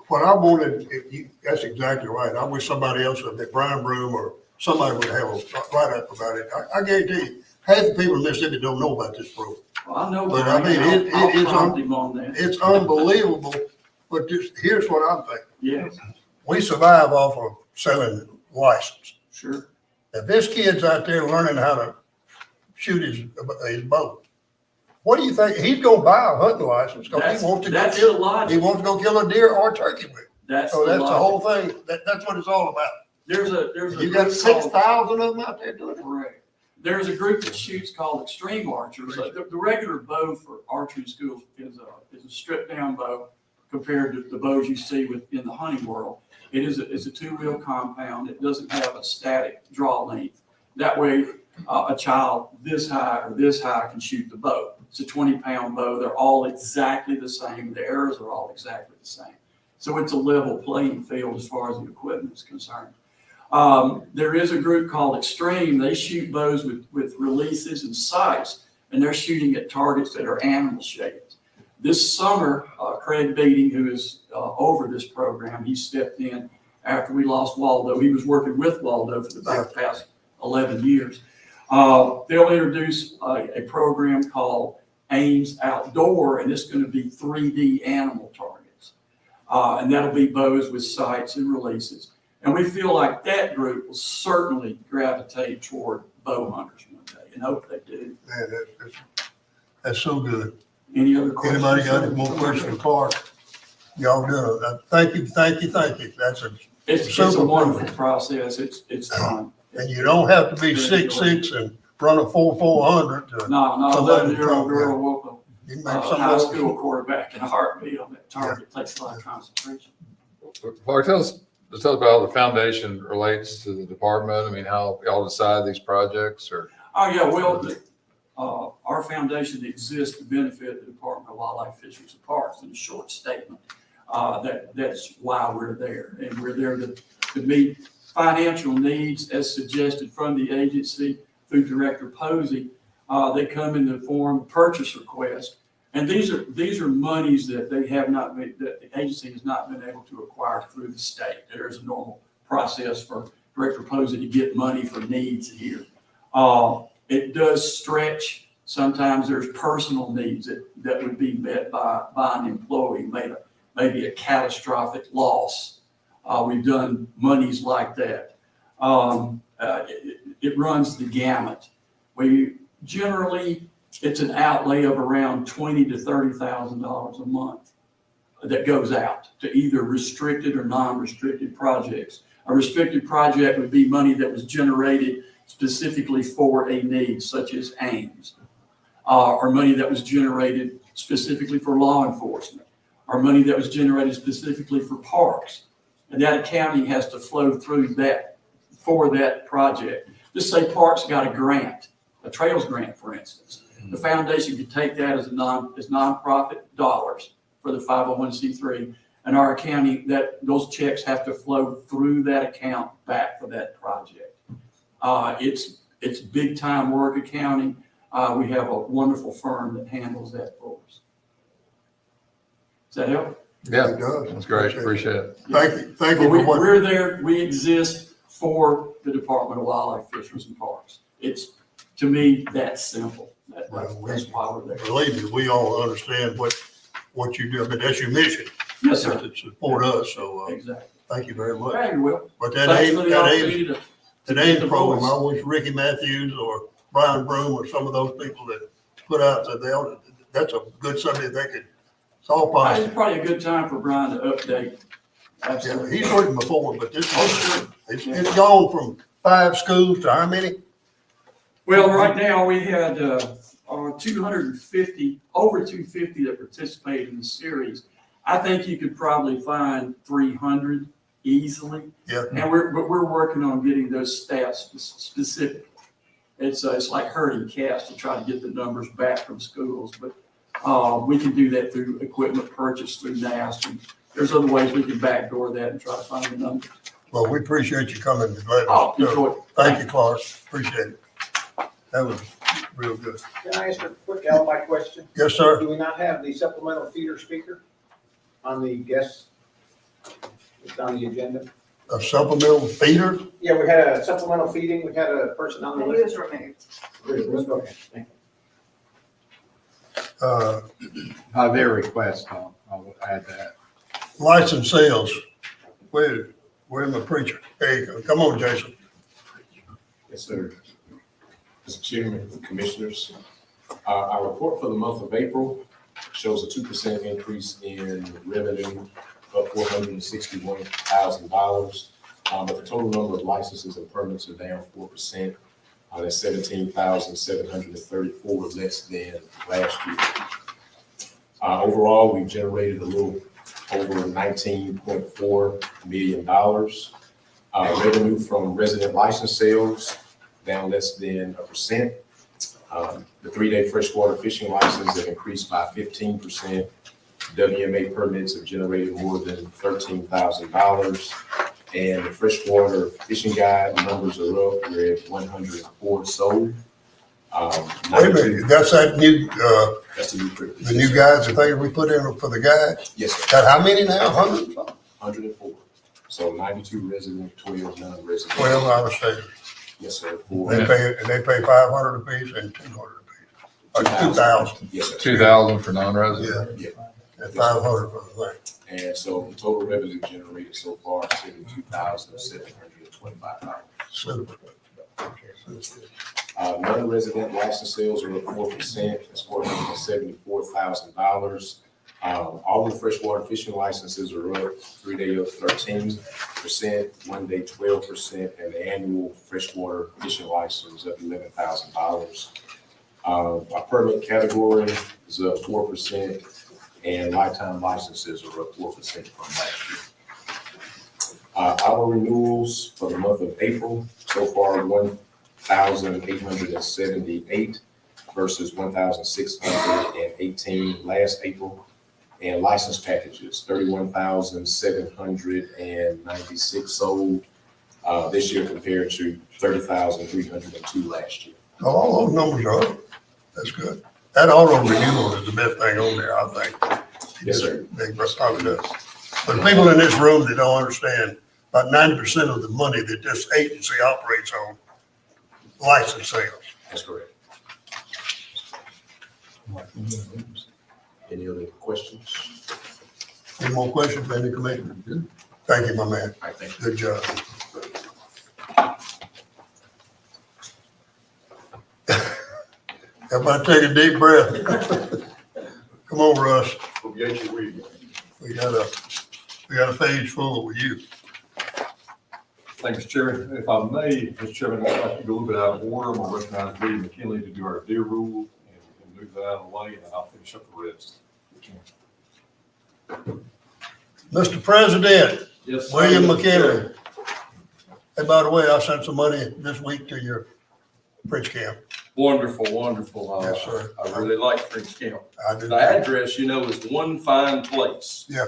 what I wanted, that's exactly right. I wish somebody else, like Brian Broom or somebody would have a write-up about it. I guarantee you, half the people in Mississippi don't know about this program. Well, I know, But I mean, it's unbelievable, but here's what I'm thinking. Yes, We survive off of selling license. sure. If this kid's out there learning how to shoot his bow, what do you think? He's gonna buy a hunting license because he wants to go That's the kill, he logic. wants to go kill a deer or a turkey with it. That's So that's the logic. whole thing. That's what it's all about. There's a You got group called- 6,000 of them out there doing it. Correct. There's a group that shoots called extreme archers. The regular bow for archery schools is a stripped down bow compared to the bows you see in the hunting world. It's a 2-wheel compound. It doesn't have a static draw length. That way, a child this high or this high can shoot the bow. It's a 20-pound bow. They're all exactly the same. The arrows are all exactly the same. So it's a level playing field as far as the equipment is concerned. There is a group called Extreme. They shoot bows with releases and sights, and they're shooting at targets that are animal shaped. This summer, Craig Beating, who is over this program, he stepped in after we lost Waldo. He was working with Waldo for the past 11 years. They'll introduce a program called Ames Outdoor, and it's going to be 3D animal targets. And that'll be bows with sights and releases. And we feel like that group will certainly gravitate toward bow hunters one day, and hope they do. Man, that's so good. Any other questions? Anybody got any more questions, Clark? Y'all do it. Thank you. It's a wonderful process. It's fun. And you don't have to be 6'6" and run a 400 to. No, not a somebody 11-year-old to girl talk will about. You a make some high of school those. quarterback in a heartbeat on that target. It takes a lot of concentration. Clark, tell us about how the foundation relates to the department. I mean, how y'all decide these projects or? Oh, yeah, well, our foundation exists to benefit the Department of Wildlife, Fisheries, and Parks in a short statement. That's why we're there. And we're there to meet financial needs as suggested from the agency through Director Posey. They come in the form of purchase request. And these are monies that that the agency has not been able to acquire through the state. There's a normal process for Director Posey to get money for needs here. It does stretch. Sometimes there's personal needs that would be met by an employee, maybe a catastrophic loss. We've done monies like that. It runs the gamut. It's an outlay of around $20,000 to $30,000 a month that goes out to either restricted or non-restricted projects. A restricted project would be money that was generated specifically for a need, such as Ames. or money that was generated specifically for law enforcement, or money that was generated specifically for parks. And that accounting has to flow through that for that project. Just say parks got a grant, a trails grant, for instance. The foundation could take that as nonprofit dollars for the 501c3, and our accounting, those checks have to flow through that account back for that project. It's big time work accounting. We have a wonderful firm that handles that for us. Does that help? Yeah, It does. that's great. Appreciate it. Thank you But for what. we're there, we exist for the Department of Wildlife, Fisheries and Parks. It's, to me, that simple. That's why we're there. Believe me, we all understand what you do, but that's your mission. Yes, sir. To support us, so, Exactly. thank you very much. Very well. But that Thanks ain't, for the that opportunity ain't, to that get ain't the program. voice. I wish Ricky Matthews or Brian Broom or some of those people that put out, that that's a good subject they could, it's all It's positive. probably a good time for Brian to update. Yeah, Absolutely. he's working before, but this, Oh, sure. it's gone from 5 schools to how many? Well, right now, we had 250, over 250 that participated in the series. I think you could probably find 300 easily. Yeah. And we're working on getting those stats specific. It's like herding cats to try to get the numbers back from schools, but we can do that through equipment purchase through NAST. And there's other ways we can backdoor that and try to find the numbers. Well, we appreciate you coming to let Oh, us know. enjoy it. Thank you, Clark. Appreciate it. That was real good. Can I ask a quick alibi question? Yes, sir. Do we not have the supplemental feeder speaker on the guests? It's on the agenda. A supplemental feeder? Yeah, we had a supplemental feeding. We had a person on the It list. was removed. Okay, thank you. By their request, I'll add that. License sales. Where's my preacher? There you go. Come on, Jason. Yes, sir. Mr. Chairman, Commissioners, our report for the month of April shows a 2% increase in revenue of $461,000. But the total number of licenses and permits are down 4%. That's 17,734 less than last year. Overall, we've generated a little over $19.4 million. Revenue from resident license sales down less than 1%. The 3-day freshwater fishing license have increased by 15%. WMA permits have generated more than $13,000. And the freshwater fishing guide numbers are up. We're at 104 sold. Wait a minute, that's that new, That's the new privilege. the new guys, the thing we put in for the guys? Yes, sir. Got how many now? 100? 104. So 92 resident, 12 non-resident. 12 out of state. Yes, sir. They pay 500 apiece and 200 apiece. Or 2,000. Yes, sir. 2,000 for non-resident. Yeah. And 500 for the thing. And so the total revenue generated so far is $72,725. Super. Non-resident license sales are up 4%. That's $474,000. All the freshwater fishing licenses are up. 3-day up 13%, 1-day 12%, and the annual freshwater fishing license up $11,000. Our permit category is up 4%, and lifetime licenses are up 4% from last year. Our renewals for the month of April so far 1,878 versus 1,618 last April. And license packages, 31,796 sold this year compared to 30,302 last year. All those numbers are up. That's good. That auto renewal is the best thing on there, I think. Yes, sir. They probably does. But people in this room that don't understand, about 90% of the money that this agency operates on license sales. That's correct. Any other questions? Any more questions, any commissioner? Thank you, my man. All right, thank you. Good job. Everybody take a deep breath. Come on, Russ. We got a page full with you. Thank you, Mr. Chairman. If I may, Mr. Chairman, I'd like to go a little bit out of order. I'm going to recognize William McKinley to do our deer rule and move that out of the way, and I'll finish up the rest. Mr. President, Yes, sir. William McKinley. Hey, by the way, I sent some money this week to your French camp. Wonderful, wonderful. Yes, sir. I really like French Camp. I do. The address, you know, is one fine place. Yeah.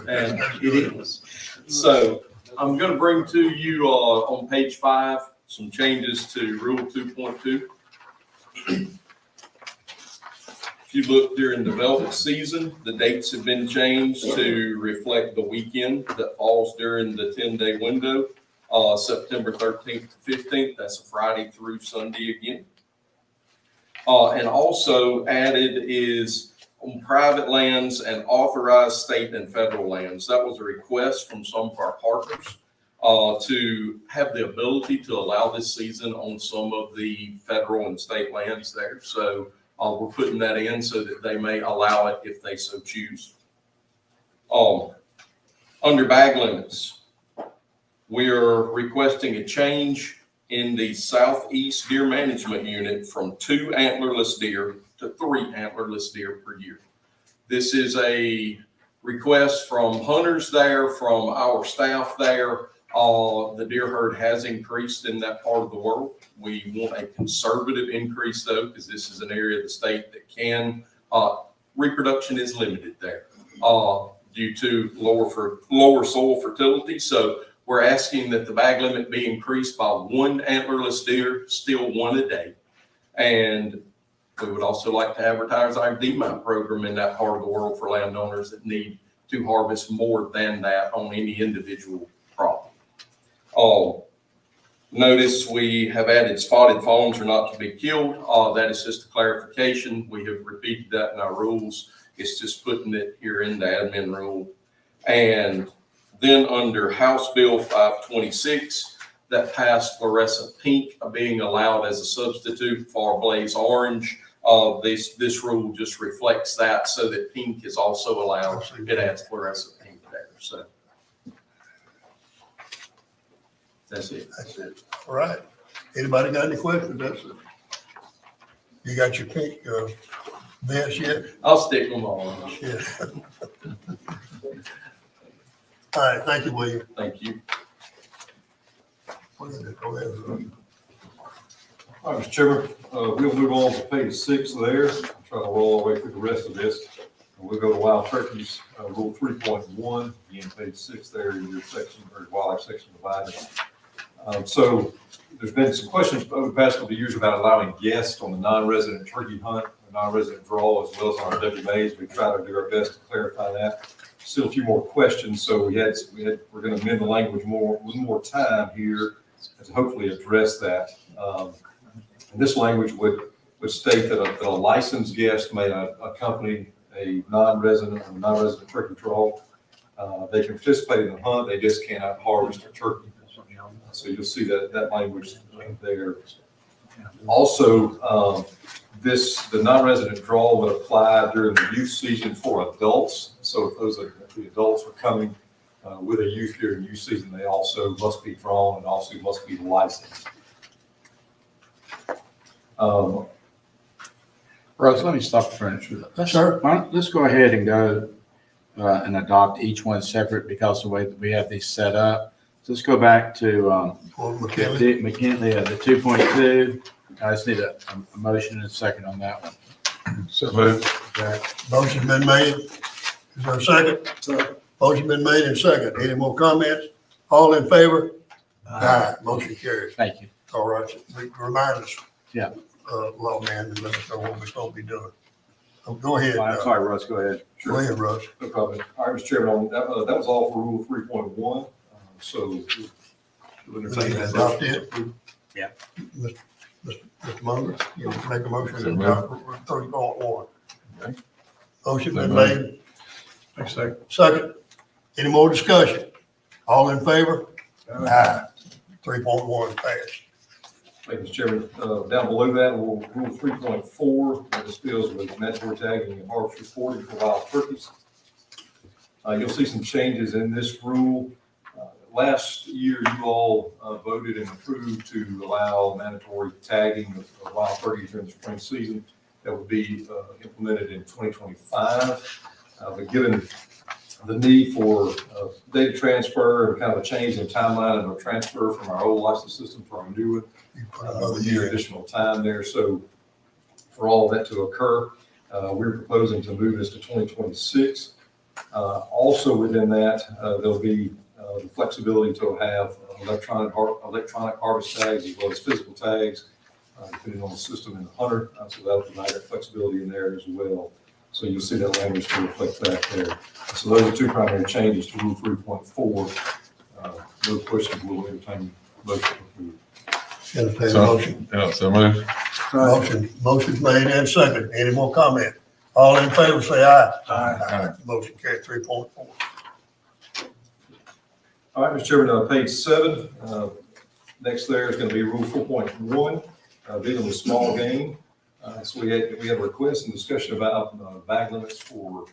And it is. So I'm going to bring to you on page 5 some changes to Rule 2.2. If you look during development season, the dates have been changed to reflect the weekend that falls during the 10-day window, September 13th to 15th. That's a Friday through Sunday again. And also added is on private lands and authorized state and federal lands. That was a request from some of our partners to have the ability to allow this season on some of the federal and state lands there. So we're putting that in so that they may allow it if they so choose. Under bag limits, we are requesting a change in the southeast deer management unit from 2 antlerless deer to 3 antlerless deer per year. This is a request from hunters there, from our staff there. The deer herd has increased in that part of the world. We want a conservative increase though, because this is an area of the state that can, reproduction is limited there due to lower soil fertility. So we're asking that the bag limit be increased by 1 antlerless deer, still 1 a day. And we would also like to advertise our DMAP program in that part of the world for landowners that need to harvest more than that on any individual property. Notice we have added spotted fawns are not to be killed. That is just a clarification. We have repeated that in our rules. It's just putting it here in the admin rule. And then under House Bill 526, that passed fluorescent pink being allowed as a substitute for blaze orange. This rule just reflects that so that pink is also allowed. It adds fluorescent pink there. So that's it. That's it. All right. Anybody got any questions? That's it. You got your pink vest yet? I'll stick them on. Yeah. All right, thank you, William. Thank you. What is it? Go ahead. All right, Mr. Chairman, we'll move on to page 6 there. Try to roll all the way through the rest of this. We'll go to wild turkeys, rule 3.1, again, page 6 there in your section, or wildlife section divided. So there's been some questions over the past couple of years about allowing guests on the non-resident turkey hunt, or non-resident draw, as well as on our WMAs. We try to do our best to clarify that. Still a few more questions, so we're going to amend the language one more time here to hopefully address that. And this language would state that a licensed guest may accompany a non-resident turkey draw. They can participate in the hunt, they just cannot harvest a turkey. So you'll see that language there. Also, the non-resident draw would apply during the youth season for adults. So if the adults are coming with a youth during youth season, they also must be drawn and also must be licensed. Russ, let me stop the furniture. Let's go ahead and go and adopt each one separate because of the way that we have these set up. So let's go back to McKinley. McKinley, the 2.2. I just need a motion and a second on that one. So moved. Motion's been made. Is there a second? Motion been made and second. Any more comments? All in favor? Aye. Motion carries. Thank you. All right. Remind us. Yeah. Lawman, and let us know what we're supposed to be doing. Go ahead. I'm sorry, Russ, go ahead. Go ahead, Russ. No problem. All right, Mr. Chairman, that was all for rule 3.1. So we'll entertain that Adopt motion. it. Yeah. Mr. Munger, you make a motion to adopt 3.1. Okay. Motion been made. Second. Any more discussion? All in favor? Aye. 3.1 passed. Thank you, Mr. Chairman. Down below that, rule 3.4, this deals with mandatory tagging and harvest reporting for wild turkeys. You'll see some changes in this rule. Last year, you all voted and approved to allow mandatory tagging of wild turkeys during the spring season. that would be implemented in 2025. But given the need for data transfer and kind of a change in timeline and a transfer from our old license system to our new one, we need additional time there. So for all of that to occur, we're proposing to move this to 2026. Also within that, there'll be the flexibility to have electronic harvest tags as well as physical tags, depending on the system and the hunter. So that'll provide that flexibility in there as well. So you'll see that language to reflect that there. So those are two primary changes to Rule 3.4. No questions, we'll entertain motion. Entertain a motion. Yeah, so move. Motion's made and seconded. Any more comment? All in favor, say aye. Aye. Motion carried 3.4. All right, Mr. Chairman, page 7. Next there is going to be Rule 4.1, dealing with small game. So we had a request and discussion about bag limits for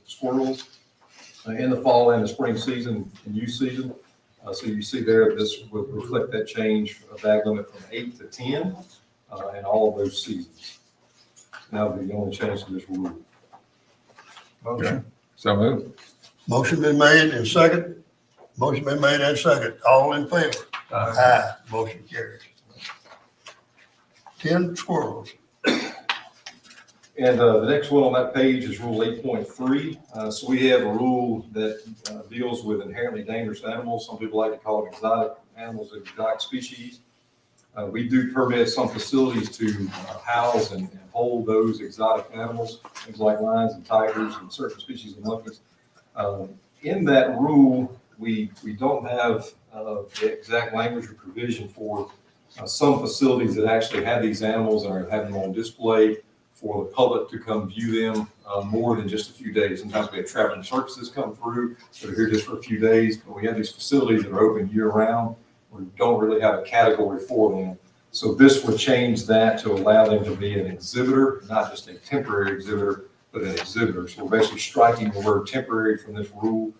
squirrels in the fall and the spring season and youth season. So you see there, this would reflect that change of bag limit from 8 to 10 in all of those seasons. That would be the only change to this rule. Motion. So move. Motion been made and second. Motion been made and second. All in favor? Aye. Motion carries. 10 squirrels. And the next one on that page is Rule 8.3. So we have a rule that deals with inherently dangerous animals. Some people like to call it exotic animals, exotic species. We do permit some facilities to house and hold those exotic animals, things like lions and tigers and certain species of monkeys. In that rule, we don't have the exact language or provision for some facilities that actually have these animals and are having them on display for the public to come view them more than just a few days. Sometimes we have traveling circuses come through that are here just for a few days, but we have these facilities that are open year round. We don't really have a category for them. So this would change that to allow them to be an exhibitor, not just a temporary exhibitor, but an exhibitor. So we're basically striking the word temporary from this rule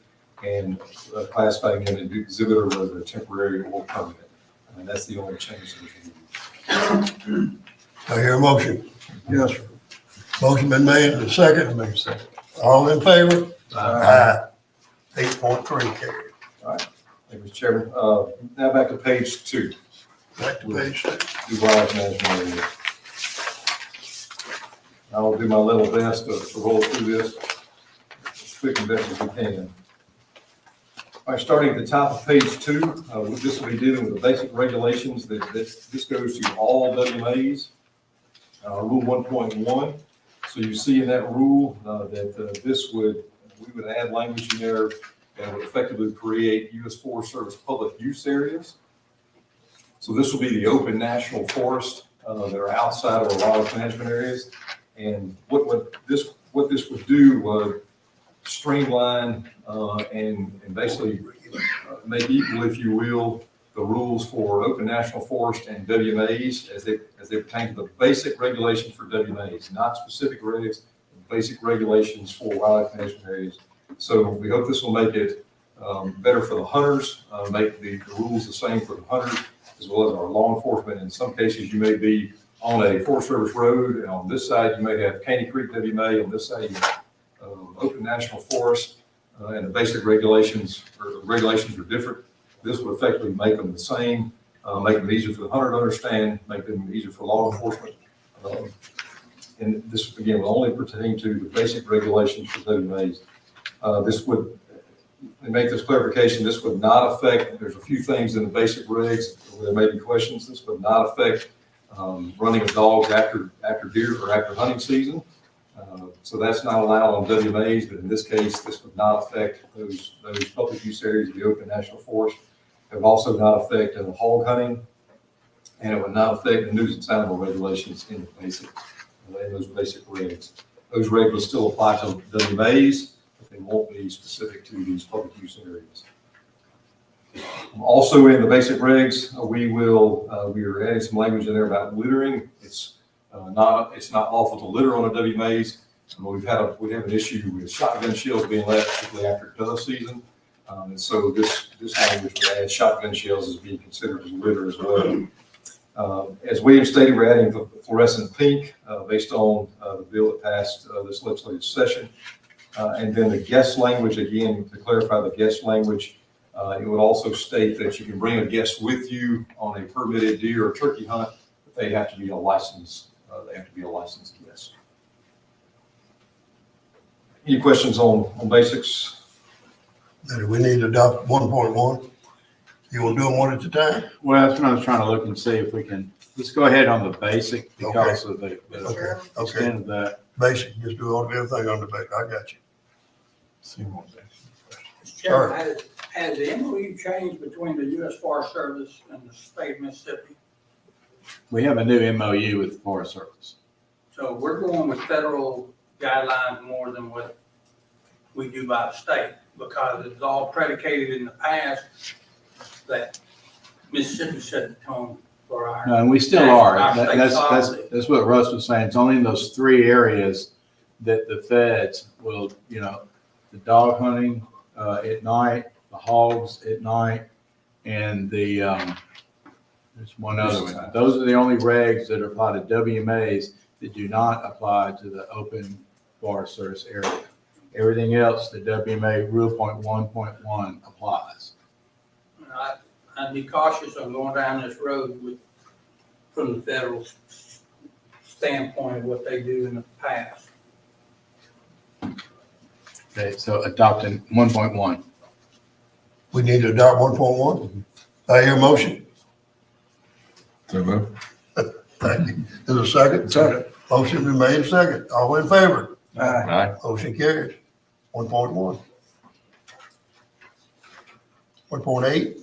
and classifying them as an exhibitor, whether they're temporary or permanent. And that's the only change to this rule. I hear a motion. Yes, sir. Motion been made and second. All in favor? Aye. 8.3 carried. All right. Thank you, Mr. Chairman. Now back to page 2. Back to page 2. Do wildlife management area. I will do my level best to roll through this as quick and best as we can. All right, starting at the top of page 2, this will be dealing with the basic regulations that this goes to all WMAs. Rule 1.1. So you see in that rule that we would add language in there that would effectively create U.S. Forest Service public use areas. So this will be the open national forest that are outside of our wildlife management areas. And what this would do would streamline and basically make equal, if you will, the rules for open national forest and WMAs as they pertain to the basic regulations for WMAs, not specific regs, basic regulations for wildlife management areas. So we hope this will make it better for the hunters, make the rules the same for the hunters, as well as our law enforcement. In some cases, you may be on a Forest Service road, and on this side, you may have Caney Creek WMA, on this side, you have open national forest, and the basic regulations are different. This would effectively make them the same, make them easier for the hunter to understand, make them easier for law enforcement. And this, again, will only pertain to the basic regulations for WMAs. This would, to make this clarification, this would not affect, there's a few things in the basic regs where there may be questions. This would not affect running of dogs after deer or after hunting season. So that's not allowed on WMAs, but in this case, this would not affect those public use areas of the open national forest. It would also not affect hog hunting, and it would not affect the nuisance animal regulations in those basic regs. Those regs will still apply to WMAs, but they won't be specific to these public use areas. Also in the basic regs, we are adding some language in there about littering. It's not lawful to litter on a WMAs. We have an issue with shotgun shells being left, particularly after dove season. And so this language would add shotgun shells as being considered as litter as well. As William stated, we're adding the fluorescent pink based on the bill that passed this legislative session. And then the guest language, again, to clarify the guest language, it would also state that you can bring a guest with you on a permitted deer or turkey hunt, but they have to be a licensed guest. Any questions on basics? Now, do we need to adopt 1.1? You want to do them one at a time? Well, that's what I was trying to look and see if we can, let's go ahead on the basic because of the Okay, extent of that. basic, just do everything on the basic, I got you. Mr. Chairman, has the MOU changed between the U.S. Forest Service and the state of Mississippi? We have a new MOU with the Forest Service. So we're going with federal guidelines more than what we do by the state, because it's all predicated in the past that Mississippi set the tone for our. No, and we still are. our state policy. That's what Russ was saying. It's only in those 3 areas that the feds will, the dog hunting at night, the hogs at night, and the, there's one other one. Those are the only regs that apply to WMAs that do not apply to the open Forest Service area. Everything else, the WMA Rule .1.1 applies. I'd be cautious on going down this road from the federal standpoint of what they do in the past. Okay, so adopting 1.1. We need to adopt 1.1? I hear a motion. So move. Thank you. Is there a second? Second. Motion been made, second. All in favor? Aye. Motion carries. 1.1. 1.8.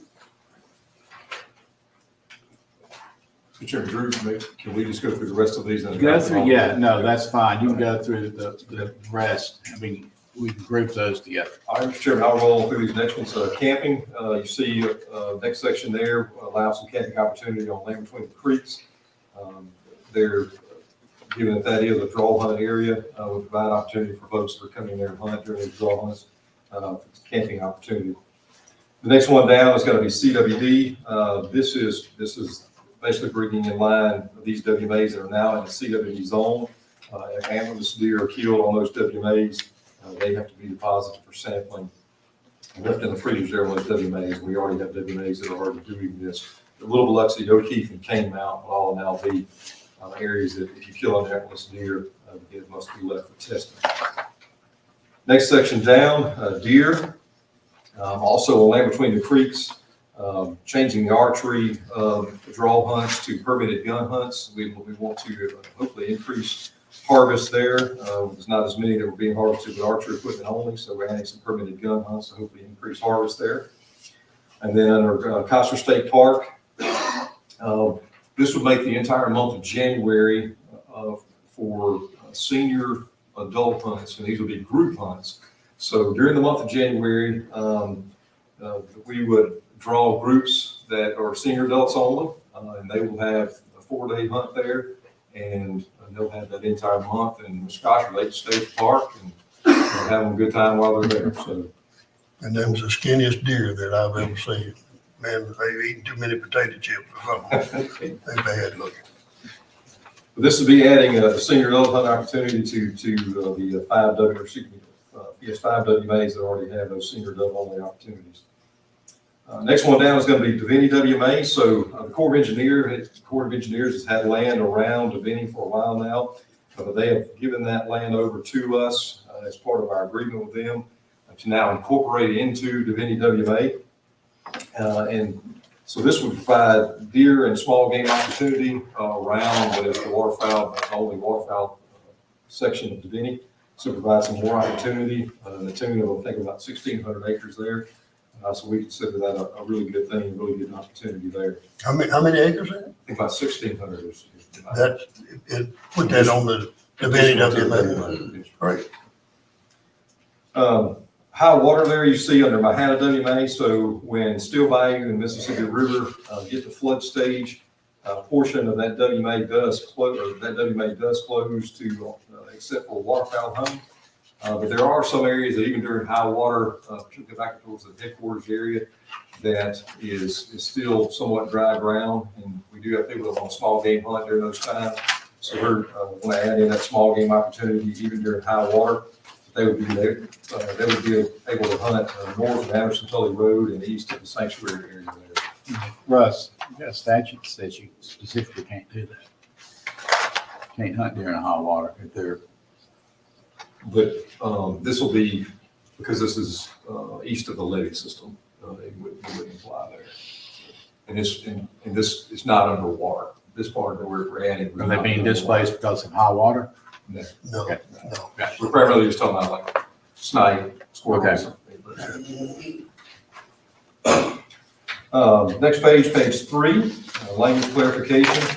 Mr. Chairman, Drew, can we just go through the rest of these? Go through, yeah, no, that's fine. You can go through the rest. I mean, we can group those together. All right, Mr. Chairman, I'll roll through these next ones. Camping, you see next section there allows some camping opportunity on land between the creeks. They're given that is a draw hunt area, would provide opportunity for folks that are coming there and hunt during these draw hunts, camping opportunity. The next one down is going to be CWD. This is basically bringing in line these WMAs that are now in the CWD zone. If antlerless deer are killed on those WMAs, they have to be deposited for sampling and left in the freezers there on those WMAs. We already have WMAs that are already doing this. The Little Biloxi, O'Keefe, and Cane Mountain will all now be areas that if you kill an antlerless deer, it must be left for testing. Next section down, deer. Also on land between the creeks, changing the archery draw hunts to permitted gun hunts. We want to hopefully increase harvest there. There's not as many that were being harvested with archery equipment only, so we're adding some permitted gun hunts to hopefully increase harvest there. And then under Custer State Park, this would make the entire month of January for senior adult hunts, and these would be group hunts. So during the month of January, we would draw groups that are senior adults only, and they will have a 4-day hunt there, and they'll have that entire month. And Wisconsin, they stay at the park and have a good time while they're there. So, And them was the skinniest deer that I've ever seen. Man, they've eaten too many potato chips or something. They bad looking. this would be adding a senior adult hunt opportunity to the 5 WMAs that already have those senior adult only opportunities. Next one down is going to be Deviney WMA. So the Corps of Engineers has had land around Deviney for a while now. They have given that land over to us as part of our agreement with them to now incorporate it into Deviney WMA. And so this would provide deer and small game opportunity around what is the waterfowl, only waterfowl section of Deviney. So provide some more opportunity, the tune of, I think, about 1,600 acres there. So we consider that a really good thing, a really good opportunity there. How many acres is it? I think about 1,600 is Put that on the Deviney WMA. Right. High water there you see under Mahana WMA. So when Steel Bayou and Mississippi River get to flood stage, a portion of that WMA does close to except for waterfowl hunting. But there are some areas that even during high water, particularly back towards the headquarters area, that is still somewhat dry ground, and we do have people that want a small game hunt during those times. So we're going to add in that small game opportunity even during high water. They would be there, they would be able to hunt north of Anderson Tully Road and east of the sanctuary area there. Russ, you got a statute that says you specifically can't do that. Can't hunt during high water if they're. But this will be, because this is east of the levee system, it wouldn't apply there. And this is not underwater. This part that we're adding. Are they being displaced because of high water? No. No, Okay. no. We're primarily just talking about like snipe, squirrel, Okay. or something. Next page, page 3, language clarification.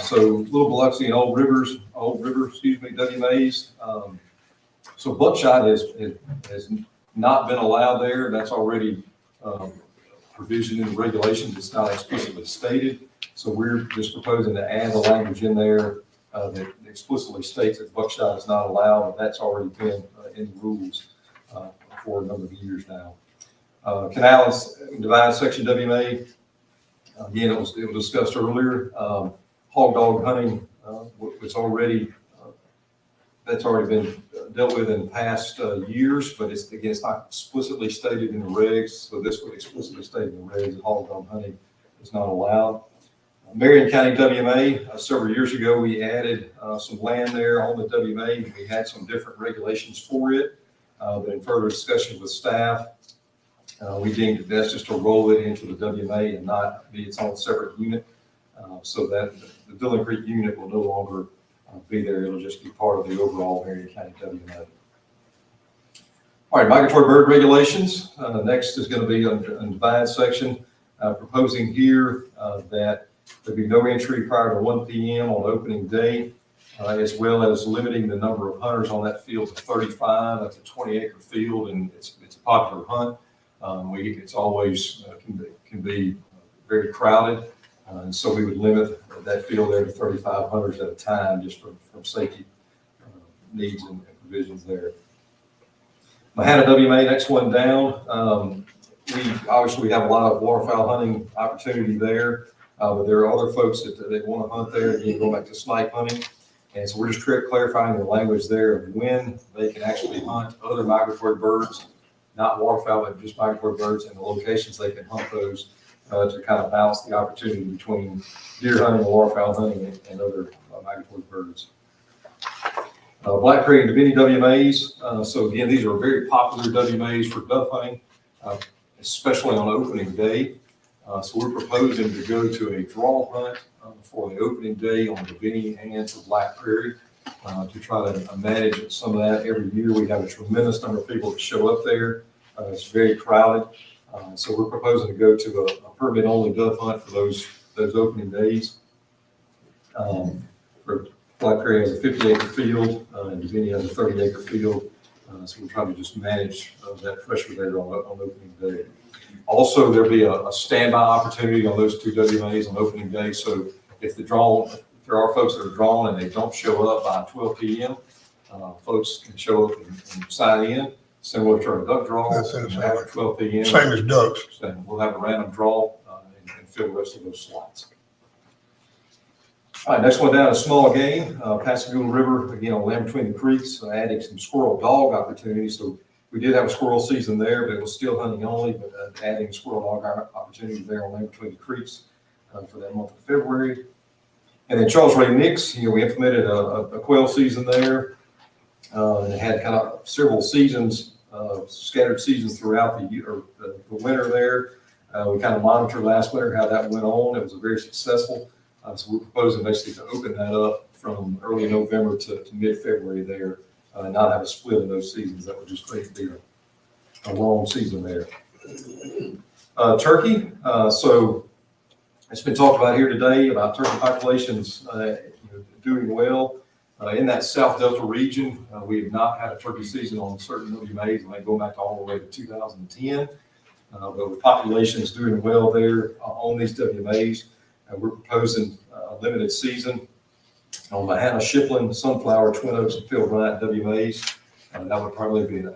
So Little Biloxi and Old River, WMAs. So buckshot has not been allowed there. That's already provision in the regulations. It's not explicitly stated. So we're just proposing to add the language in there that explicitly states that buckshot is not allowed. And that's already been in the rules for a number of years now. Canal divide section WMA. Again, it was discussed earlier. Hog dog hunting, that's already been dealt with in past years, but it's not explicitly stated in the regs. So this would explicitly state in the regs that hog dog hunting is not allowed. Marion County WMA, several years ago, we added some land there on the WMA. We had some different regulations for it, but in further discussion with staff, we deemed it best just to roll it into the WMA and not be its own separate unit, so that the Dillon Creek unit will no longer be there. It'll just be part of the overall Marion County WMA. All right, migratory bird regulations. Next is going to be on the divide section. Proposing here that there be no entry prior to 1 p.m. on opening day, as well as limiting the number of hunters on that field to 35. That's a 20-acre field, and it's a popular hunt. It's always can be very crowded, and so we would limit that field there to 35 hunters at a time, just from safety needs and provisions there. Mahana WMA, next one down. We have a lot of waterfowl hunting opportunity there, but there are other folks that want to hunt there. Again, going back to snipe hunting, and so we're just clarifying the language there of when they can actually hunt other migratory birds, not waterfowl, but just migratory birds, and the locations they can hunt those to kind of balance the opportunity between deer hunting and waterfowl hunting and other migratory birds. Black Prairie and Divinity WMAs. So again, these are very popular WMAs for dove hunting, especially on opening day. So we're proposing to go to a draw hunt for the opening day on Divinity and for Black Prairie to try to manage some of that. Every year we have a tremendous number of people that show up there. It's very crowded. So we're proposing to go to a permit-only dove hunt for those opening days. For Black Prairie has a 50-acre field, and Divinity has a 30-acre field. So we're trying to just manage that pressure there on opening day. Also, there'll be a standby opportunity on those two WMAs on opening day. So if there are folks that are drawn and they don't show up by 12 p.m., folks can show up and sign in, similar to our duck draw. That's it, After 12 p.m. Same as ducks. So we'll have a random draw and fill the rest of those slots. All right, next one down is small game. Pascagoula River, again, on land between the creeks, adding some squirrel dog opportunities. So we did have a squirrel season there, but it was still hunting only, but adding squirrel dog opportunities there on land between the creeks for that month of February. And then Charles Ray Nix, we implemented a quail season there, and it had kind of several seasons, scattered seasons throughout the year, or the winter there. We kind of monitored last winter how that went on. It was very successful. So we're proposing basically to open that up from early November to mid-February there, and not have a split in those seasons. That would just create a long season there. Turkey. So it's been talked about here today about turkey populations doing well. In that South Delta region, we have not had a turkey season on certain WMAs, and they go back all the way to 2010. But with populations doing well there on these WMAs, we're proposing a limited season on Mahana, Shiplin, Sunflower, Twin Oaks, and Field Bryant WMAs. That would probably be an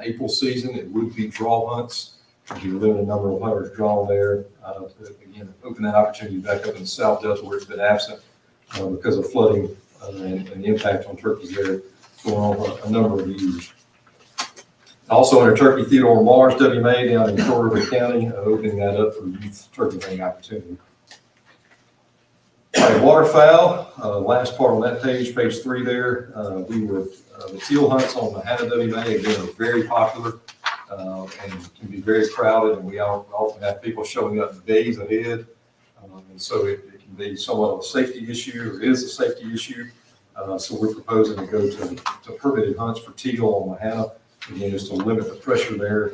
April season. It would be draw hunts. There'd be a limited number of hunters drawn there to, again, open open that opportunity back up in the South Delta where it's been absent because of flooding and the impact on turkeys there going on for a number of years. Also under Turkey, Theodore Mars, WMA down in Pearl River County, opening that up for youth turkey hunting opportunity. All right, waterfowl, last part on that page, page 3 there. The teal hunts on the Hannah WMA again are very popular and can be very crowded, and we often have people showing up days ahead. And so it can be somewhat of a safety issue, or is a safety issue. So we're proposing to go to permitted hunts for teal on the Hannah, again, just to limit the pressure there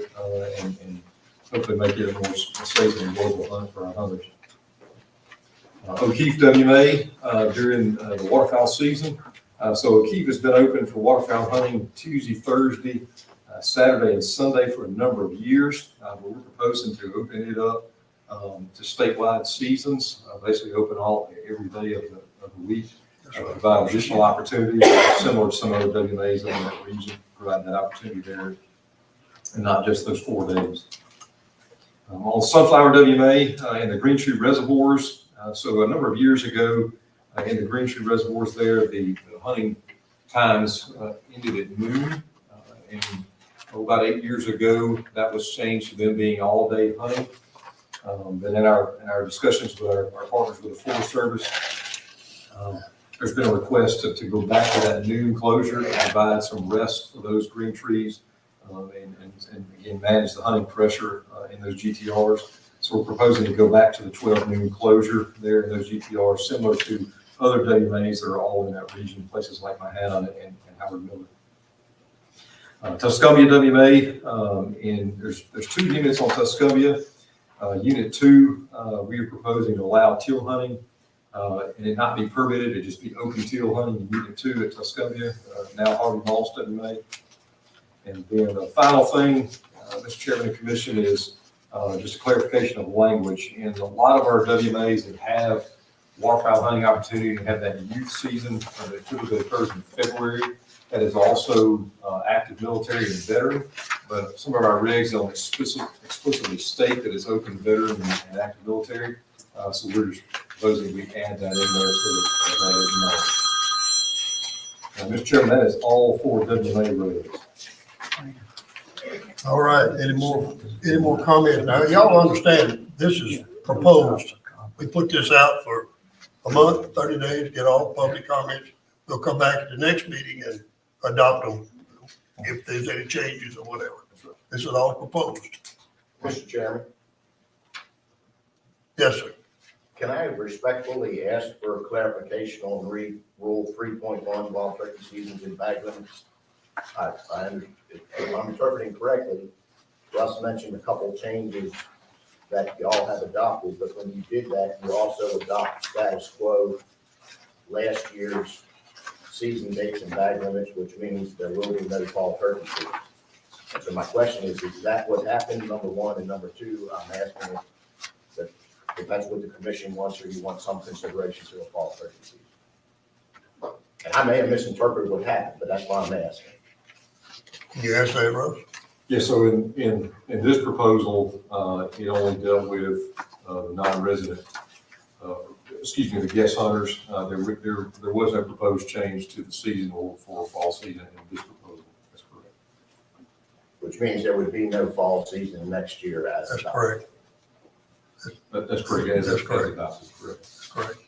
and hopefully make it a more safe and enjoyable hunt for our hunters. O'Keefe WMA during the waterfowl season. So O'Keefe has been open for waterfowl hunting Tuesday, Thursday, Saturday, and Sunday for a number of years. But we're proposing to open it up to statewide seasons, basically open every day of the week, provide additional opportunities similar to some other WMAs in that region, providing that opportunity there, and not just those 4 days. On Sunflower WMA in the Green Tree Reservoirs, so a number of years ago in the Green Tree Reservoirs there, the hunting times ended at noon. And about 8 years ago, that was changed to them being all-day hunting. But in our discussions with our partners with the Forest Service, there's been a request to go back to that noon closure and provide some rest for those green trees and again, manage the hunting pressure in those GTRs. So we're proposing to go back to the 12 noon closure there in those GTRs, similar to other WMAs that are all in that region, places like Mahana and Howard Miller. Tuscumbia WMA, there's 2 units on Tuscumbia. Unit 2, we are proposing to allow teal hunting and it not be permitted, it just be open teal hunting in Unit 2 at Tuscumbia, now Harvey Moss WMA. And then the final thing, Mr. Chairman and Commission, is just a clarification of language. In a lot of our WMAs that have waterfowl hunting opportunity and have that youth season that typically occurs in February, that is also active military and veteran. But some of our regs don't explicitly state that it's open veteran and active military. So we're just proposing we add that in there so that is known. Mr. Chairman, that is all 4 WMA regs. All right, any more comments? Now, y'all understand, this is proposed. We put this out for a month, 30 days, get all public comments. We'll come back at the next meeting and adopt them if there's any changes or whatever. This is all proposed. Mr. Chairman, Yes, sir. can I respectfully ask for a clarification on Rule 3.1 wild turkey seasons and bag limits? If I'm interpreting correctly, Russ mentioned a couple changes that y'all have adopted, but when you did that, you also adopted status quo last year's season dates and bag limits, which means there will be no fall turkey season. And so my question is that what happened, number one? And number two, I'm asking if that's what the commission wants, or you want some consideration to a fall turkey season. And I may have misinterpreted what happened, but that's why I'm asking. Can you answer that, Russ? Yeah, so in this proposal, it only dealt with the non-resident, the guest hunters. There was no proposed change to the seasonal for fall season in this proposal. That's correct. Which means there would be no fall season next year as That's adopted. correct. That's correct. That's correct. That's correct. That's correct.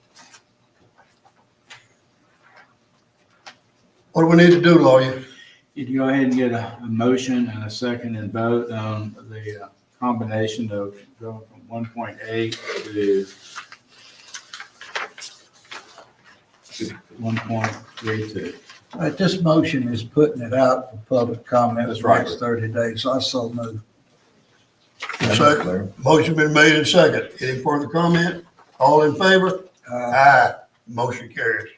What do we need to do, lawyer? You go ahead and get a motion and a second and vote on the combination of going from 1.8 to 1.32. This motion is putting it out for public comment. That's for the next 30 days. I so move. Second. Motion been made and second. Any further comment? All in favor? Aye. Motion carries.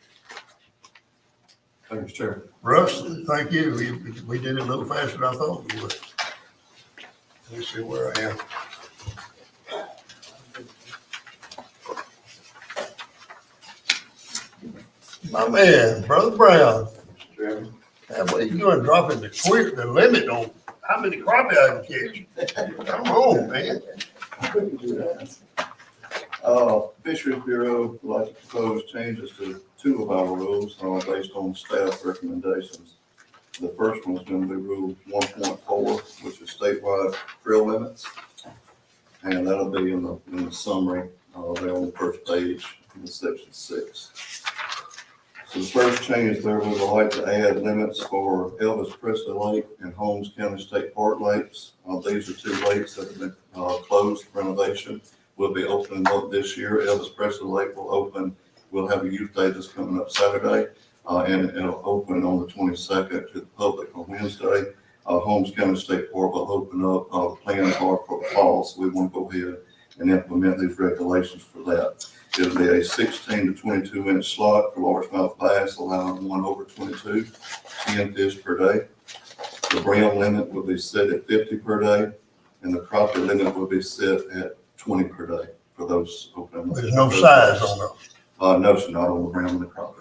Thank you, Mr. Chairman. Russ, thank you. We did it a little faster than I thought we would. Let me see where I am. My man, Brother Brown. How what are you doing, dropping the limit on how many crappie I can catch? Come on, man. Fisheries Bureau would like to propose changes to two of our rules, based on staff recommendations. The first one's going to be Rule 1.4, which is statewide krill limits. And that'll be in the summary, there on the first page in section 6. So the first change there, we would like to add limits for Elvis Presley Lake and Holmes County State Park lakes. These are two lakes that have been closed for renovation. Will be opening up this year. Elvis Presley Lake will open. We'll have a youth day that's coming up Saturday, and it'll open on the 22nd to the public on Wednesday. Holmes County State Park will open up. The plans are for the fall, so we want to go ahead and implement these regulations for that. It'll be a 16 to 22 inch slot for largemouth bass, allowing 1 over 22, 10 fish per day. The brim limit will be set at 50 per day, and the crappie limit will be set at 20 per day for those open. There's no size on those. No, sir, not on the brim and the crappie.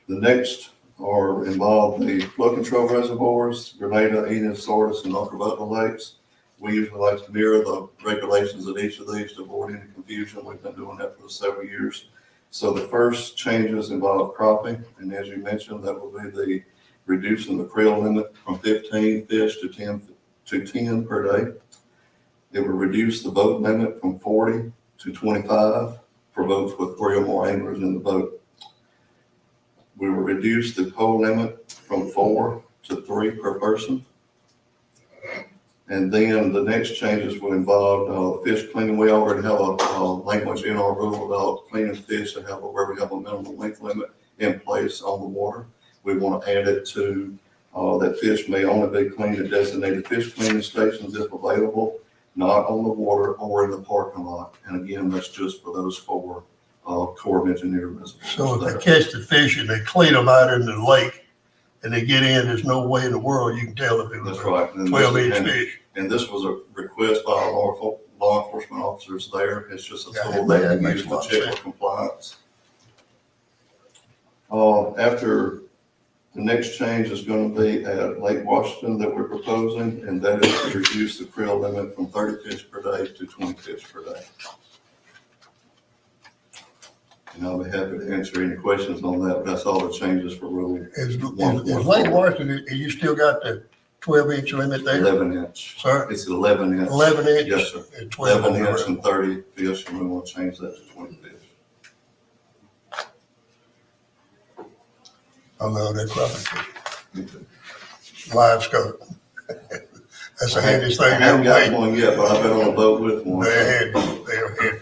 The next are involved the flood control reservoirs, Grenada, Enid, Sardis, and Uncle Butler lakes. We usually like to mirror the regulations of each of these to avoid any confusion. We've been doing that for several years. So the first changes involve crappie, and as you mentioned, that will be the reducing the krill limit from 15 fish to 10 per day. It will reduce the boat limit from 40 to 25 for boats with 3 or more anglers in the boat. We will reduce the pole limit from 4 to 3 per person. And then the next changes will involve fish cleaning. We already have a language in our rule about cleaning fish that where we have a minimum length limit in place on the water. We want to add it to that fish may only be cleaned at designated fish cleaning stations if available, not on the water or in the parking lot. And again, that's just for those 4 Corps of Engineer reservoirs. So if they catch the fish and they clean them out in the lake and they get in, there's no way in the world you can tell if it was That's right. a 12-inch fish. And this was a request by our law enforcement officers there. It's just a Yeah, tool they that can makes use a to lot of check sense. for compliance. After the next change is going to be at Lake Washington that we're proposing, and that is to reduce the krill limit from 30 fish per day to 20 fish per day. And I'll be happy to answer any questions on that, but that's all the changes for rule Is 1.4. Lake Washington, you still got the 12-inch limit there? 11 inch. Sir? It's 11 inch. 11 inch? Yes, sir. And 12 11 on inch the and 30 fish, and we want to change that to 20 fish. I love that crappie fish. Live scope. That's the handiest thing I haven't got ever one yet, but I've been on a boat with one. They're handy, they're handy.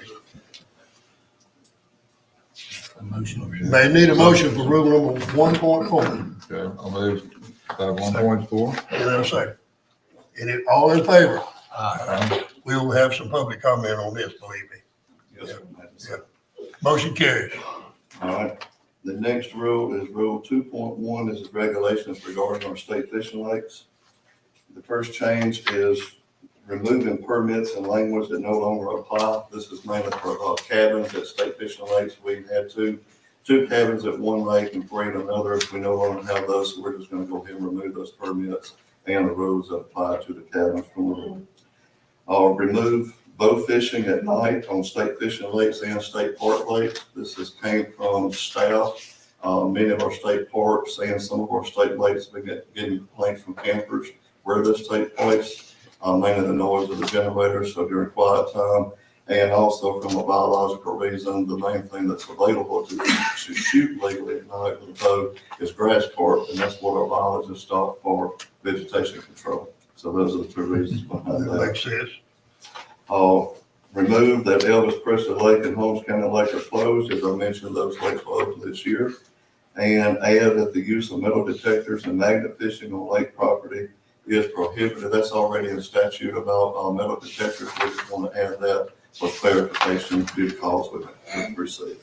May need a motion for rule number 1.4. Okay, I'll move 1.4. Is there a second? All in favor? We will have some public comment on this, believe me. Yes, sir. Motion carries. All right. The next rule is Rule 2.1. This is regulations regarding our state fishing lakes. The first change is removing permits and language that no longer apply. This is mainly for cabins at state fishing lakes. We had two cabins at one lake and 3 at another. We no longer have those, so we're just going to go ahead and remove those permits and the rules that apply to the cabins from the rule. Remove bow fishing at night on state fishing lakes and state park lakes. This came from staff. Many of our state parks and some of our state lakes have been getting complaints from campers where this takes place, mainly the noise of the generators, so during quiet time, and also from a biological reason, the main thing that's available to shoot legally at night with a bow is grass carp, and that's what our biologists stop for vegetation control. So those are the 2 reasons behind That that. makes sense. Remove that Elvis Presley Lake and Holmes County Lake are closed. As I mentioned, those lakes will open this year. And add that the use of metal detectors and magnet fishing on lake property is prohibited. That's already in statute about metal detectors. We just want to add that for clarification due to calls we've received.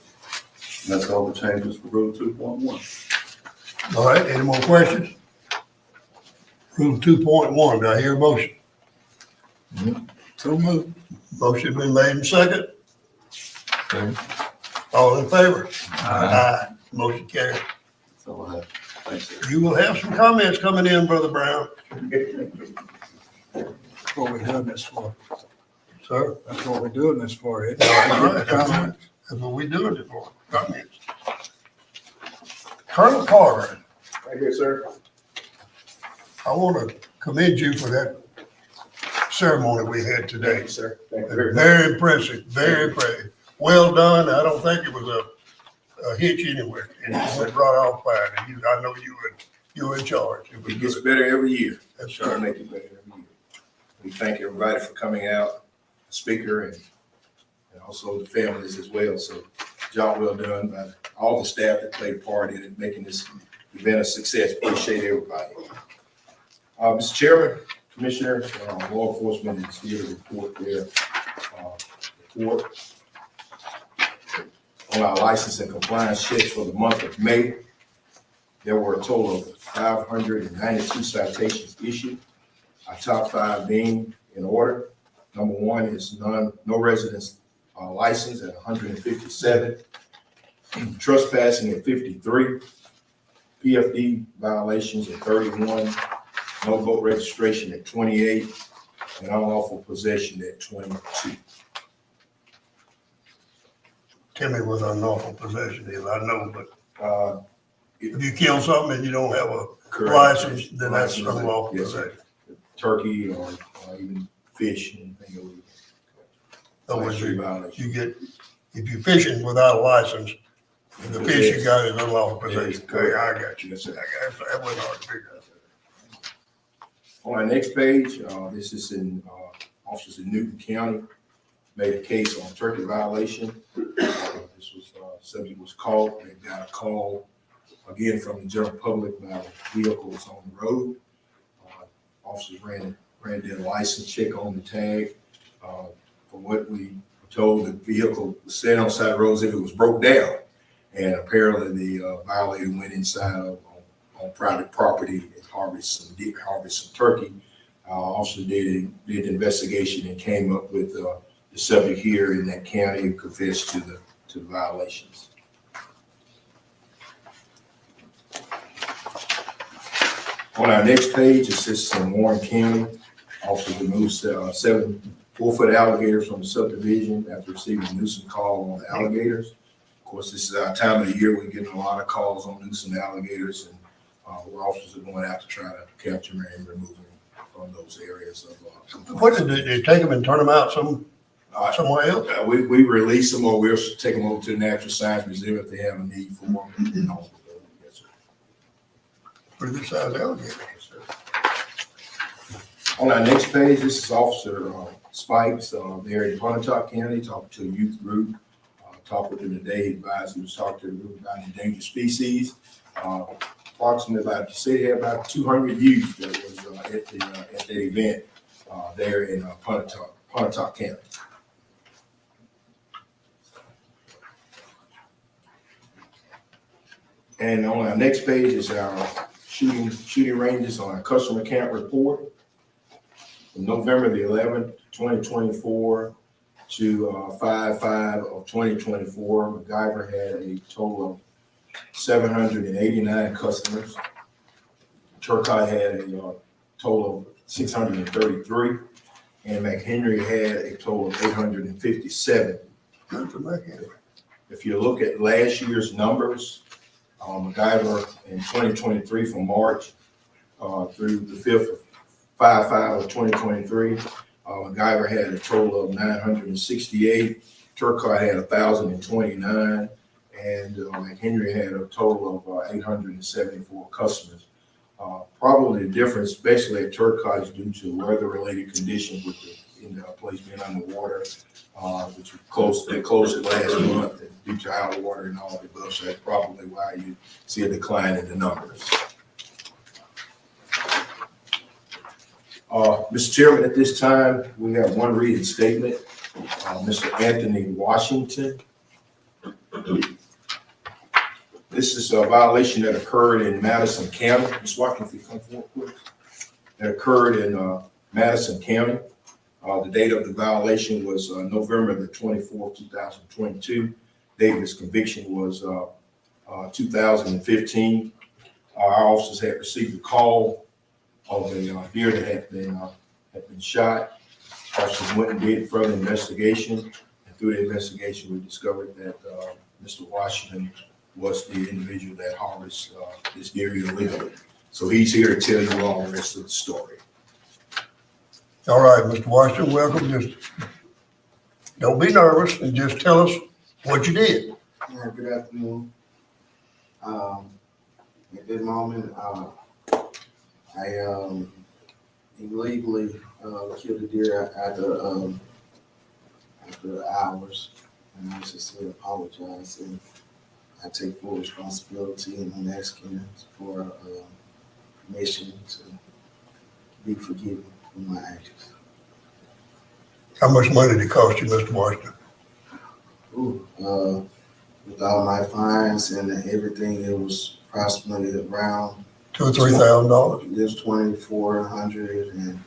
And that's all the changes for Rule 2.1. All right, any more questions? Rule 2.1, do I hear a motion? So move. Motion been made and second. Okay. All in favor? Aye. Motion carried. That's all I have. Thanks, sir. You will have some comments coming in, Brother Brown. What we done this for. Sir? That's what we're doing this for, isn't All right, it? Comments? that's what we doing it for, comments. Colonel Carter, Right here, sir. I want to commend you for that ceremony we had today. Sir. Thank you very much. Very impressive, very impressive. Well done. I don't think it was a hitch anywhere. And it was brought off fine. And you, I know you were in charge. It was It gets good. better every year. That's Trying to right. make it better every year. We thank everybody for coming out, the speaker and also the families as well. So job well done by all the staff that played a part in it, making this event a success. Appreciate everybody. Mr. Chairman, Commissioner, law enforcement is here to report their report on our license and compliance checks for the month of May. There were a total of 592 citations issued. Our top 5 being in order. Number 1 is no residence license at 157, trespassing at 53, PFD violations at 31, no vote registration at 28, and unlawful possession at 22. Tell me what unlawful possession is. I know, but If if you kill something and you don't have a correct. license, then that's License, unlawful yes, sir. possession. Turkey or even fish, anything illegal. In other words, Violation. you get, if you're fishing without a license, the fish you got is unlawful possession. Okay, I got you. Yes, sir. That wasn't hard to figure out. On our next page, this is in, officers in Newton County made a case on turkey violation. This was, subject was called, they got a call again from the general public about vehicles on the road. Officers ran their license check on the tag. From what we were told, the vehicle was set on side of roads if it was broke down. And apparently the violator went inside on private property and harvest some turkey. Officer did the investigation and came up with the subject here in that county who confessed to the violations. On our next page, it says in Warren County, officers removed 7 4-foot alligators from the subdivision after receiving a nuisance call on the alligators. Of course, this is our time of the year. We're getting a lot of calls on nuisance alligators, and our officers are going out to try to capture them and remove them from those areas of. What did they take them and turn them out somewhere else? We release them, or we'll take them over to the Natural Science Museum if they have a need for them. Yes, sir. Pretty good sized alligator. On our next page, this is Officer Spikes there in Pontotoc County, talking to a youth group. Talked with him today, he advised he was talking to the group about endangered species. Approximately about, you say they had about 200 youth that was at that event there in Pontotoc County. And on our next page is our shooting ranges on our customer count report. From November the 11th, 2024 to 5/5 of 2024, MacGyver had a total of 789 customers. Turcotte had a total of 633, and McHenry had a total of 857. Good for McHenry. If you look at last year's numbers, MacGyver in 2023 from March through the 5th of 5/5 of 2023, MacGyver had a total of 968. Turcotte had 1,029, and McHenry had a total of 874 customers. Probably the difference, especially at Turcotte, is due to weather-related conditions with the place being underwater, which they closed it last month due to high water and all the above. So that's probably why you see a decline in the numbers. Mr. Chairman, at this time, we have one reading statement. Mr. Anthony Washington. This is a violation that occurred in Madison County. Ms. Watkins, if you come forward, please. That occurred in Madison County. The date of the violation was November the 24th, 2022. Date of his conviction was 2015. Our officers had received a call of a deer that had been shot. officers went and did further investigation. And through the investigation, we discovered that Mr. Washington was the individual that harvests this deer illegally. So he's here to tell you all the rest of the story. All right, Mr. Washington, welcome. Just don't be nervous and just tell us what you did. Good afternoon. At this moment, I illegally killed a deer after hours, and I sincerely apologize, and I take full responsibility, and I'm asking for permission to be forgiven for my actions. How much money did it cost you, Mr. Washington? With all my fines and everything, it was approximately around $2,000 or $3,000? It was $2,400, and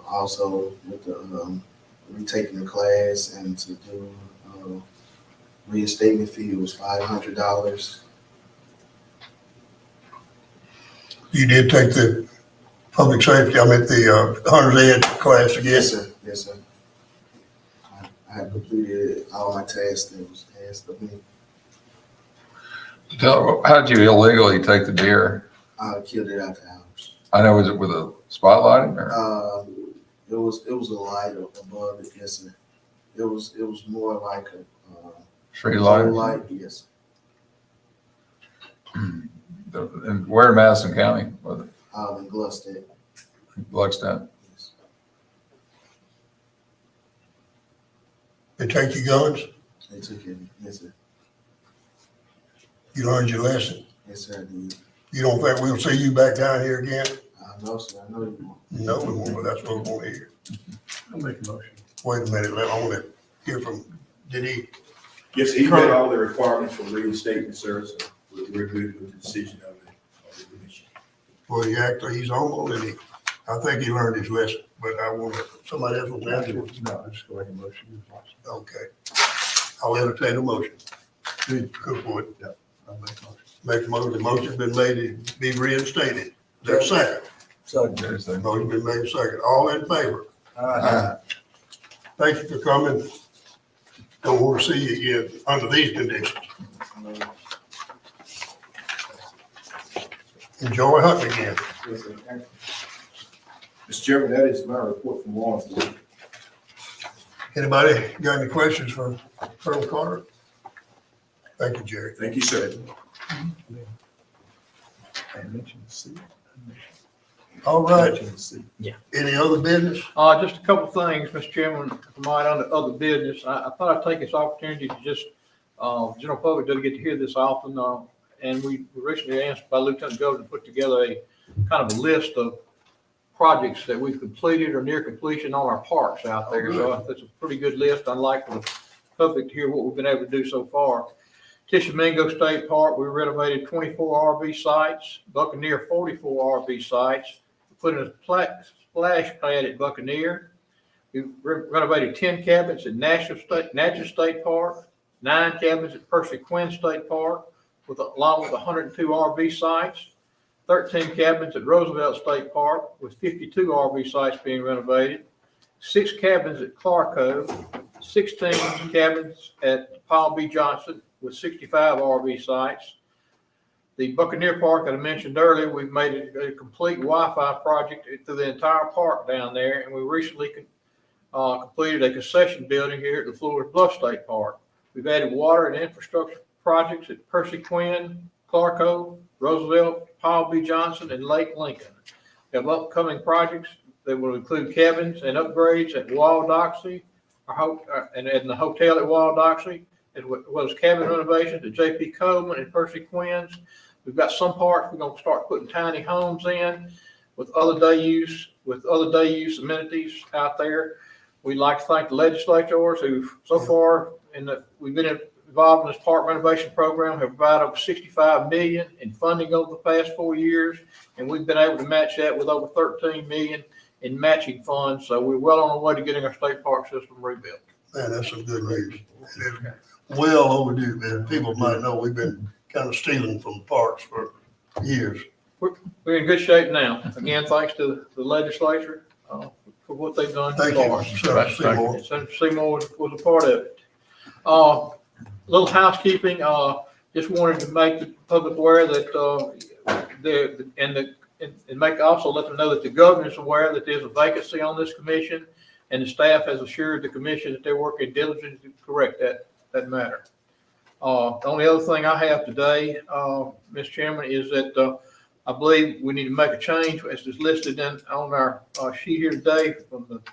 also with the retaking the class and to do reinstatement fee, it was $500. You did take the public safety, the hunter's ed class again? Yes, sir. Yes, sir. I have completed all my tasks that was asked of me. How did you illegally take the deer? I killed it after hours. I know, was it with a spotlighting or? It was a light above it. Yes, sir. It was more like a Street light? light. Yes. And where in Madison County was it? In Gloucester. Gluckstadt. Yes. They take your guns? They took it. Yes, sir. You learned your lesson? Yes, sir, I did. You don't think we'll see you back down here again? No, sir. I know you won't. No, we won't, but that's what we want to hear. I'll make a motion. Wait a minute, I want to hear from, did he? Yes, he met all the requirements for reinstatement, sir, so we're good with the decision of the commission. Well, he's on, and I think he learned his lesson, but I want somebody else will answer. No, just go ahead and motion. Okay. I'll entertain a motion. Cook wood. I'll make a motion. Make a motion. The motion's been made to be reinstated. There's a second. Second. Motion been made second. All in favor? Aye. Thank you for coming. Don't want to see you again under these conditions. Enjoy hunting again. Yes, sir. Thank you. Mr. Chairman, that is my report from law enforcement. Anybody got any questions for Colonel Carter? Thank you, Jerry. Thank you, sir. I mentioned C. All right. Yeah. Any other business? Just a couple of things, Mr. Chairman, if I might, under other business. I thought I'd take this opportunity to just, general public doesn't get to hear this often, and we were recently asked by Lieutenant Governor to put together a kind of a list of projects that we've completed or near completion on our parks out there. So that's a pretty good list. I'd like for the public to hear what we've been able to do so far. Tishomingo State Park, we renovated 24 RV sites, Buccaneer 44 RV sites, put in a splash pad at Buccaneer. We renovated 10 cabins at Natchez State Park, 9 cabins at Percy Quinn State Park, along with 102 RV sites, 13 cabins at Roosevelt State Park with 52 RV sites being renovated, 6 cabins at Clarko, 16 cabins at Paul B. Johnson with 65 RV sites. The Buccaneer Park that I mentioned earlier, we've made a complete Wi-Fi project through the entire park down there, and we recently completed a concession building here at the Florida Bluff State Park. We've added water and infrastructure projects at Percy Quinn, Clarko, Roosevelt, Paul B. Johnson, and Lake Lincoln. We have upcoming projects that will include cabins and upgrades at Waldoxie, and in the hotel at Waldoxie, as well as cabin renovations at J.P. Coleman and Percy Quinn's. We've got some parks we're going to start putting tiny homes in with other day use amenities out there. We'd like to thank the legislators who so far we've been involved in this park renovation program, have provided over $65 million in funding over the past 4 years, and we've been able to match that with over $13 million in matching funds. So we're well on our way to getting our state park system rebuilt. Man, that's some good news. It is well overdue, man. People might know we've been kind of stealing from parks for years. We're in good shape now. Again, thanks to the legislature for what they've done Thank for you, us. Senator Seymour. And Senator Seymour was a part of it. Little housekeeping, just wanted to make the public aware that, and make, also let them know that the governor is aware that there's a vacancy on this commission, and the staff has assured the commission that they're working diligently to correct that matter. The only other thing I have today, Mr. Chairman, is that, I believe we need to make a change as is listed on our sheet here today.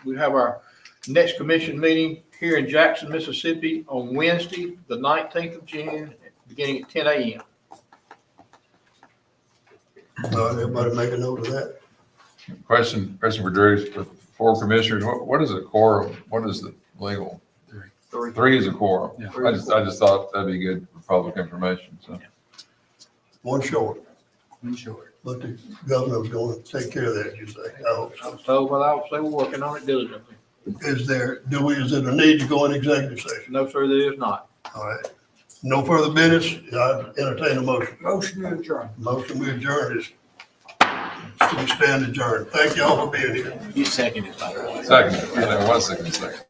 We have our next commission meeting here in Jackson, Mississippi on Wednesday, the 19th of June, beginning at 10 a.m. All right, everybody make a note of that. Question for Drew, for four commissioners, what is a quorum? What is the legal? Three is a quorum. Yeah. I just thought that'd be good for public information, so. One short, Sure. but the governor's going to take care of that, you say. I hope I so. was told by the office they were working on it diligently. Is there a need to go in executive session? No, sir, there is not. All right. No further business. I entertain a motion. Motion to adjourn. Motion we adjourn is, we stand adjourned. Thank you all for being here. You seconded, by the way. Second, 1 second.